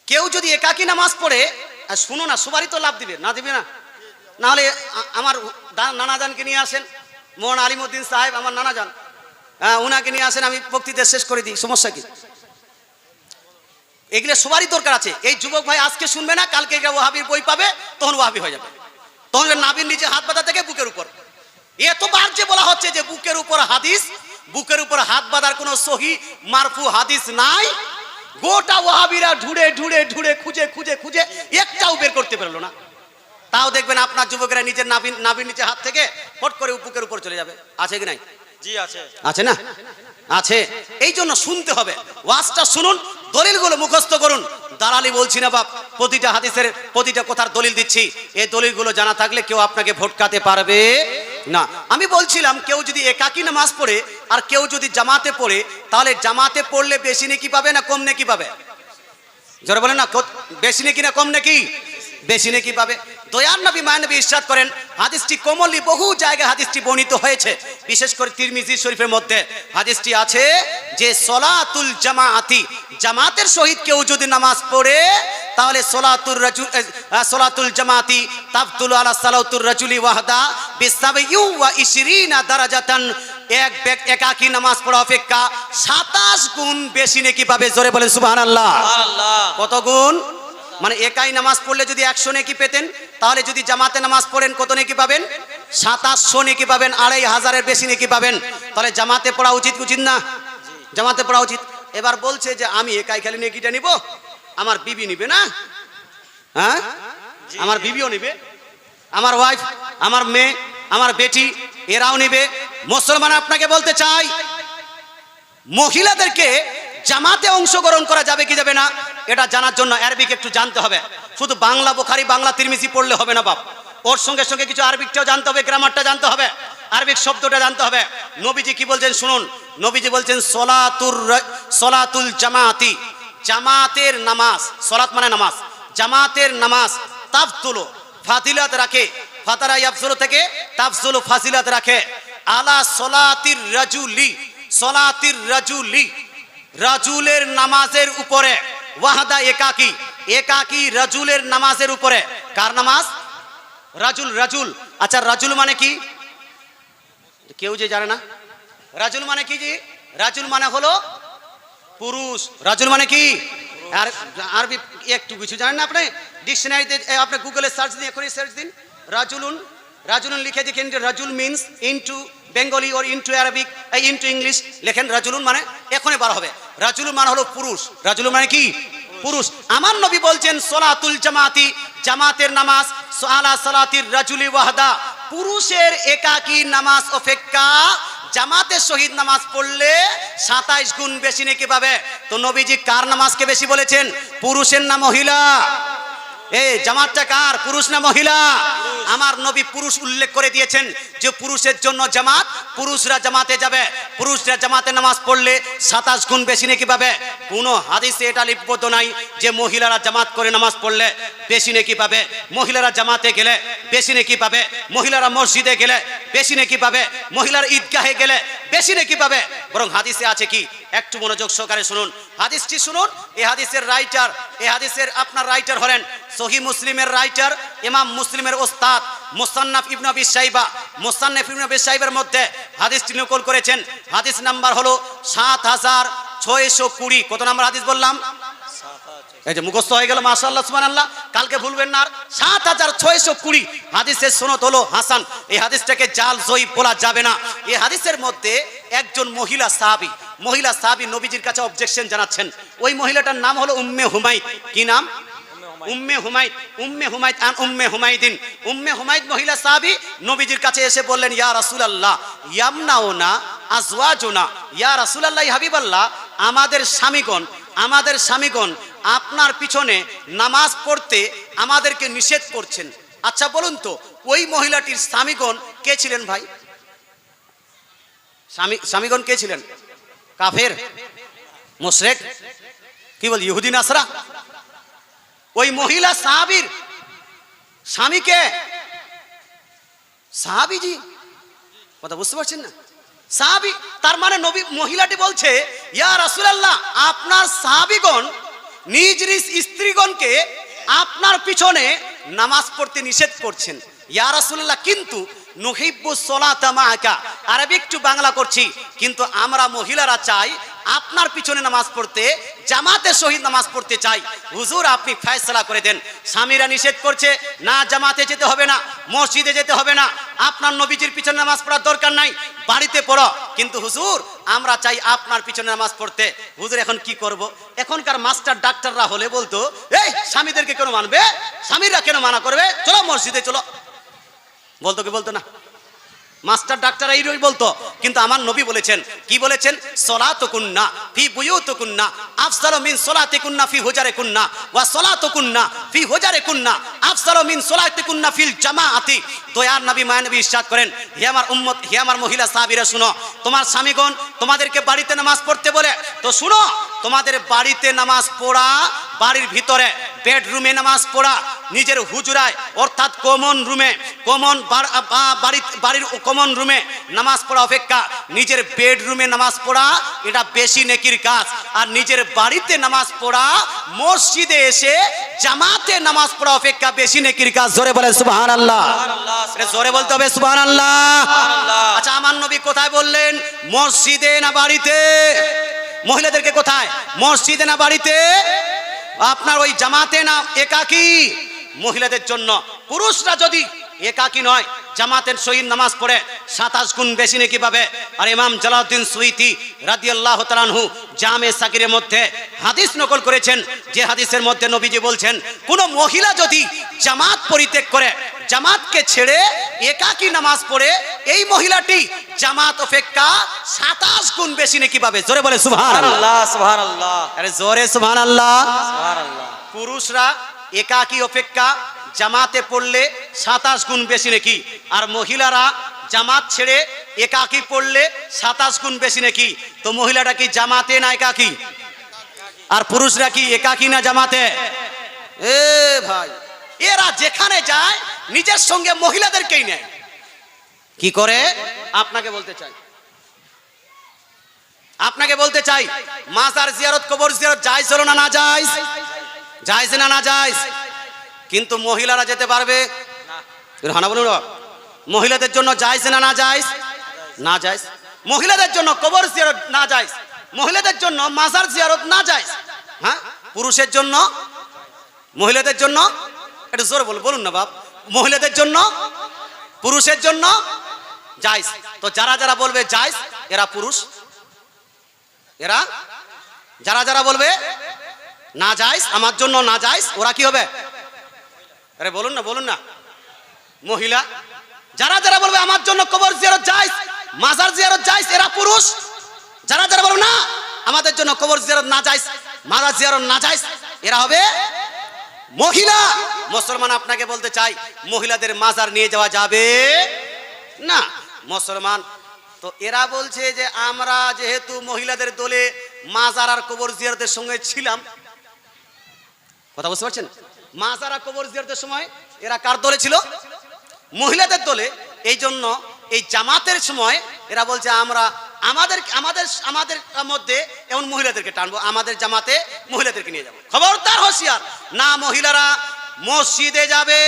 কেউ যদি একাকী নামাজ পড়ে, আর শুনো না, সবারই তো লাভ দিবে না, দিবে না? নাহলে আমার নানাজানকে নিয়ে আসেন, মোহন আলিমুদ্দিন সাহেব আমার নানাজান, হ্যাঁ ওনাকে নিয়ে আসেন, আমি বক্তৃতা শেষ করে দিই, সমস্যা কি? এগুলো সবারই দরকার আছে। এই যুবক ভাই আজকে শুনবে না, কালকে ওয়াহাবির বই পাবে, তখন ওয়াহাবি হয়ে যাবে। তখন নাভির নিচে হাত বাঁধা থেকে বুকের উপর। এতবার যে বলা হচ্ছে যে বুকের উপর হাদিস, বুকের উপর হাত বাঁধার কোনো সহি মারফু হাদিস নাই। গোটা ওয়াহাবিরা ঢুড়ে ঢুড়ে ঢুড়ে খুঁজে খুঁজে খুঁজে একটাও বের করতে পারলো না। তাও দেখবেন আপনার যুবকেরা নিজের নাভির নিচে হাত থেকে ফট করে বুকের উপর চলে যাবে। আছে কি নাই? জি আছে। আছে না? আছে। এই জন্য শুনতে হবে, ওয়াজটা শুনুন, দলিলগুলো মুখস্থ করুন। দালালি বলছি না বাপ, প্রতিটা হাদিসের প্রতিটা কথার দলিল দিচ্ছি। এই দলিলগুলো জানা থাকলে কেউ আপনাকে ভটকাতে পারবে না। আমি বলছিলাম কেউ যদি একাকী নামাজ পড়ে আর কেউ যদি জামাতে পড়ে, তাহলে জামাতে পড়লে বেশি নেকি পাবে না কম নেকি পাবে? যারা বলেন না বেশি নেকি না কম নেকি? বেশি নেকি পাবে। দয়ার নবী মায়ের নবী ইরশাদ করেন, হাদিসটি কোমলি বহু জায়গায় হাদিসটি বর্ণিত হয়েছে, বিশেষ করে তিরমিজি শরীফের মধ্যে হাদিসটি আছে যে সলাতুল জামাআতি, জামাতের সহিত কেউ যদি নামাজ পড়ে তাহলে সলাতুল জামাআতি তাফদুলু আলা সালাতুর রাজুলি ওয়াহদা বিসাবিয়ু ওয়া 20 দারাজাতান। এক ব্যক্তি একাকী নামাজ পড়া অপেক্ষা 27 গুণ বেশি নেকি পাবে। জোরে বলেন সুবহানাল্লাহ। কত গুণ? মানে একাই নামাজ পড়লে যদি 100 নেকি পেতেন, তাহলে যদি জামাতে নামাজ পড়েন কত নেকি পাবেন? 2700 নেকি পাবেন, 2500-এর বেশি নেকি পাবেন। তাহলে জামাতে পড়া উচিত উচিত না? জামাতে পড়া উচিত। এবার বলছে যে আমি একাই খালি নেকিটা নিব, আমার বিবি নিবে না? হ্যাঁ, আমার বিবিও নিবে, আমার ওয়াইফ, আমার মেয়ে, আমার বেটি, এরাও নিবে। মুসলমান আপনাকে বলতে চাই, মহিলাদেরকে জামাতে অংশগ্রহণ করা যাবে কি যাবে না এটা জানার জন্য আরবিক একটু জানতে হবে। শুধু বাংলা বুখারী, বাংলা তিরমিজি পড়লে হবে না বাপ, ওর সঙ্গে সঙ্গে কিছু আরবিকটাও জানতে হবে, গ্রামারটা জানতে হবে, আরবিক শব্দটা জানতে হবে। নবীজি কি বলছেন শুনুন। নবীজি বলছেন সলাতুল জামাতি, জামাতের নামাজ, সলাত মানে নামাজ, জামাতের নামাজ তাফদুলু ফাজিলাত রাখে, ফাতারা ইয়াফজুলু থেকে তাফজুলু ফাজিলাত রাখে। আলা সলাতির রাজুলি, সলাতির রাজুলি, রাজুলের নামাজের উপরে, ওয়াহদা একাকি, একাকি রাজুলের নামাজের উপরে। কার নামাজ? রাজুল, রাজুল। আচ্ছা রাজুল মানে কি? কেউ যে জানে না রাজুল মানে কি? জি, রাজুল মানে হলো পুরুষ। রাজুল মানে কি? আর আরবি একটু কিছু জানেন না আপনি? ডিকশনারিতে আপনি গুগলে সার্চ দিন, এখনই সার্চ দিন রাজুলুন, রাজুলুন লিখে দেখেন যে রাজুল মিন্স ইনটু বেঙ্গলি ওর ইনটু আরবিক, ইনটু ইংলিশ লেখেন রাজুলুন মানে এখনই বার হবে। রাজুলুন মানে হলো পুরুষ। রাজুলুন মানে কি? পুরুষ। আমার নবী বলছেন সলাতুল জামাতি, জামাতের নামাজ, আলা সালাতির রাজুলি ওয়াহদা, পুরুষের একাকী নামাজ অপেক্ষা জামাতের শহীদ নামাজ পড়লে 27 গুণ বেশি নেকি পাবে। তো নবীজি কার নামাজকে বেশি বলেছেন? পুরুষের না মহিলা? এই জামাতটা কার? পুরুষ না মহিলা? আমার নবী পুরুষ উল্লেখ করে দিয়েছেন যে পুরুষের জন্য জামাত, পুরুষরা জামাতে যাবে, পুরুষরা জামাতে নামাজ পড়লে 27 গুণ বেশি নেকি পাবে। কোনো হাদিসে এটা লিপিবদ্ধ নাই যে মহিলারা জামাত করে নামাজ পড়লে বেশি নেকি পাবে, মহিলারা জামাতে গেলে বেশি নেকি পাবে, মহিলারা মসজিদে গেলে বেশি নেকি পাবে, মহিলার ঈদগাহে গেলে বেশি নেকি পাবে। বরং হাদিসে আছে কি? একটু মনোযোগ সহকারে শুনুন, হাদিসটি শুনুন। এই হাদিসের রাইটার, এই হাদিসের আপনার রাইটার হলেন সহিহ মুসলিমের রাইটার, ইমাম মুসলিমের ওস্তাদ মুসান্নাফ ইবনে আবি শাইবা। মুসান্নাফ ইবনে আবি শাইবার মধ্যে হাদিসটি নকল করেছেন। হাদিস নাম্বার হলো 7620। কত নাম্বার হাদিস বললাম? এই যে মুখস্থ হয়ে গেল, মাশাআল্লাহ সুবহানাল্লাহ, কালকে ভুলবেন না। 7620 হাদিসের সনদ হলো হাসান। এই হাদিসটাকে জাল জয়ীফ বলা যাবে না। এই হাদিসের মধ্যে একজন মহিলা সাহাবী, মহিলা সাহাবী নবীজির কাছে অবজেকশন জানাচ্ছেন। ওই মহিলাটার নাম হলো উম্মে হুমাইদ। কি নাম? উম্মে হুমাইদ। উম্মে হুমাইদ আন উম্মে হুমাইদিন। উম্মে হুমাইদ মহিলা সাহাবী নবীজির কাছে এসে বললেন, ইয়া রাসূলুল্লাহ ইয়ামনাউনা আজওয়াজুনা, ইয়া রাসূলুল্লাহ হাবিবাল্লাহ, আমাদের স্বামীগণ, আমাদের স্বামীগণ আপনার পিছনে নামাজ পড়তে আমাদেরকে নিষেধ করছেন। আচ্ছা বলুন তো ওই মহিলাটির স্বামীগণ কে ছিলেন ভাই? স্বামীগণ কে ছিলেন? কাফের, মুশরিক, কি বল, ইহুদি নাসরা? ওই মহিলা সাহাবীর স্বামীকে, সাহাবীজি, কথা বুঝতে পারছেন না? সাহাবী, তার মানে নবী, মহিলাটি বলছে ইয়া রাসূলুল্লাহ আপনার সাহাবীগণ নিজ নিজ স্ত্রীগণকে আপনার পিছনে নামাজ পড়তে নিষেধ করছেন। ইয়া রাসূলুল্লাহ কিন্তু নুহিব্বু সলাতা মাআকা, আরবি একটু বাংলা করছি, কিন্তু আমরা মহিলারা চাই আপনার পিছনে নামাজ পড়তে, জামাতে শহীদ নামাজ পড়তে চাই। হুজুর আপনি ফয়সালা করে দেন। স্বামীরা নিষেধ করছে না জামাতে যেতে হবে না, মসজিদে যেতে হবে না, আপনার নবীজির পিছনে নামাজ পড়ার দরকার নাই, বাড়িতে পড়ো। কিন্তু হুজুর আমরা চাই আপনার পিছনে নামাজ পড়তে। হুজুর এখন কি করব? এখনকার মাস্টার ডাক্তাররা হলে বলতো এই স্বামীদেরকে কেন মানবে, স্বামীরা কেন মানা করবে, চলো মসজিদে চলো, বলতো কি বলতো না? মাস্টার ডাক্তার এইরই বলতো। কিন্তু আমার নবী বলেছেন, কি বলেছেন? সলাতুকুন্না ফি বুয়ুতুকুন্না আফসালু মিন সলাতিকুন্না ফি হুজারিকুন্না ওয়া সলাতুকুন্না ফি হুজারিকুন্না আফসালু মিন সলাতিকুন্না ফিল জামাআতি। দয়ার নবী মায়া নবী ইরশাদ করেন, হে আমার উম্মত, হে আমার মহিলা সাহাবীরা শুনো, তোমার স্বামীগণ তোমাদেরকে বাড়িতে নামাজ পড়তে বলে, তো শুনো তোমাদের বাড়িতে নামাজ পড়া, বাড়ির ভিতরে বেডরুমে নামাজ পড়া, নিজের হুজরায় অর্থাৎ কমন রুমে, কমন বাড়ির কমন রুমে নামাজ পড়া অপেক্ষা নিজের বেডরুমে নামাজ পড়া এটা বেশি নেকির কাজ। আর নিজের বাড়িতে নামাজ পড়া, মসজিদে এসে জামাতে নামাজ পড়া অপেক্ষা বেশি নেকির কাজ। জোরে বলেন সুবহানাল্লাহ, জোরে বলতে হবে সুবহানাল্লাহ। আচ্ছা আমার নবী কোথায় বললেন? মসজিদে না বাড়িতে? মহিলাদেরকে কোথায়? মসজিদে না বাড়িতে? আপনার ওই জামাতে না একাকী? মহিলাদের জন্য। পুরুষরা যদি একাকী নয় জামাতের শহীদ নামাজ পড়ে 27 গুণ বেশি নেকি পাবে। আর ইমাম জালালউদ্দিন সুয়ুতী রাদিয়াল্লাহু তাআলা আনহু জামে সাগিরের মধ্যে হাদিস নকল করেছেন, যে হাদিসের মধ্যে নবীজি বলছেন কোন মহিলা যদি জামাত পরিত্যাগ করে, জামাতকে ছেড়ে একাকী নামাজ পড়ে, এই মহিলাটি জামাত অপেক্ষা 27 গুণ বেশি নেকি পাবে। জোরে বলে সুবহানাল্লাহ, সুবহানাল্লাহ, আরে জোরে সুবহানাল্লাহ। সুবহানাল্লাহ। পুরুষরা একাকী অপেক্ষা জামাতে পড়লে 27 গুণ বেশি নাকি, আর মহিলারা জামাত ছেড়ে একাকী পড়লে 27 গুণ বেশি নাকি। তো মহিলাটা কি জামাতে না একাকী? আর পুরুষরা কি একাকী না জামাতে? এ ভাই এরা যেখানে যায় নিজের সঙ্গে মহিলাদেরকেই নেয়। কি করে? আপনাকে বলতে চাই মাজার জিয়ারত কবর জিয়ারত জায়েজ হলো না না জায়েজ? জায়েজ না না জায়েজ? কিন্তু মহিলারা যেতে পারবে না। হানা বলুন, মহিলাদের জন্য জায়েজ না না জায়েজ? না জায়েজ। মহিলাদের জন্য কবর জিয়ারত না জায়েজ, মহিলাদের জন্য মাজার জিয়ারত না জায়েজ। হ্যাঁ, পুরুষের জন্য, মহিলাদের জন্য একটু জোরে বলুন না বাপ। মহিলাদের জন্য, পুরুষের জন্য জায়েজ। তো যারা যারা বলবে জায়েজ এরা পুরুষ, এরা যারা বলবে না জায়েজ, আমার জন্য না জায়েজ, ওরা কি হবে? আরে বলুন না মহিলা। যারা বলবে আমার জন্য কবর জিয়ারত জায়েজ, মাজার জিয়ারত জায়েজ, এরা পুরুষ। যারা বলবে না আমাদের জন্য কবর জিয়ারত না জায়েজ, মাজার জিয়ারত না জায়েজ, এরা হবে মহিলা। মুসলমান আপনাকে বলতে চাই মহিলাদের মাজার নিয়ে যাওয়া যাবে না। মুসলমান তো এরা বলছে যে আমরা যেহেতু মহিলাদের দলে মাজার আর কবর জিয়ারতের সঙ্গে ছিলাম, কথা বুঝতে পারছেন? মাজার আর কবর জিয়ারতের সময় এরা কার দলে ছিল? মহিলাদের দলে। এই জন্য এই জামাতের সময় এরা বলছে আমরা আমাদের মধ্যে এমন মহিলাদেরকে টানবো, আমাদের জামাতে মহিলাদেরকে নিয়ে যাবো। খবরদার, হোশিয়ার, না মহিলারা মসজিদে যাবে,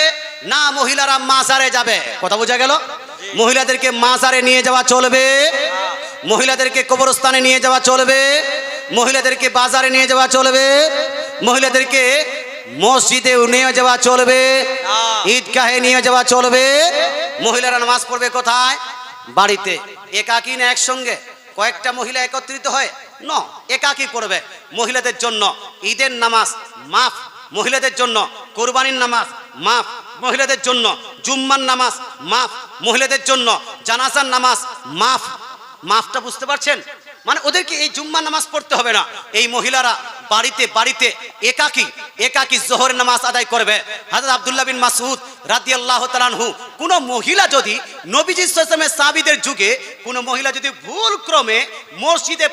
না মহিলারা মাজারে যাবে। কথা বোঝা গেল? মহিলাদেরকে মাজারে নিয়ে যাওয়া চলবে, মহিলাদেরকে কবরস্থানে নিয়ে যাওয়া চলবে, মহিলাদেরকে বাজারে নিয়ে যাওয়া চলবে, মহিলাদেরকে মসজিদে নিয়ে যাওয়া চলবে, ঈদগাহে নিয়ে যাওয়া চলবে। মহিলারা নামাজ পড়বে কোথায়? বাড়িতে। একাকী না একসঙ্গে? কয়েকটা মহিলা একত্রিত হয় ন, একাকী পড়বে। মহিলাদের জন্য ঈদের নামাজ মাফ, মহিলাদের জন্য কোরবানির নামাজ মাফ, মহিলাদের জন্য জুম্মার নামাজ মাফ, মহিলাদের জন্য জানাজার নামাজ মাফ। মাফটা বুঝতে পারছেন? মানে ওদেরকে এই জুম্মার নামাজ পড়তে হবে না। এই মহিলারা বাড়িতে একাকী জোহরের নামাজ আদায় করবে। হযরত আব্দুল্লাহ বিন মাসউদ রাদিয়াল্লাহু তাআলা আনহু, কোন মহিলা যদি নবীজি সাল্লাল্লাহু আলাইহি ওয়াসাল্লামের সাহাবীদের যুগে কোন মহিলা যদি ভুল ক্রমে মসজিদে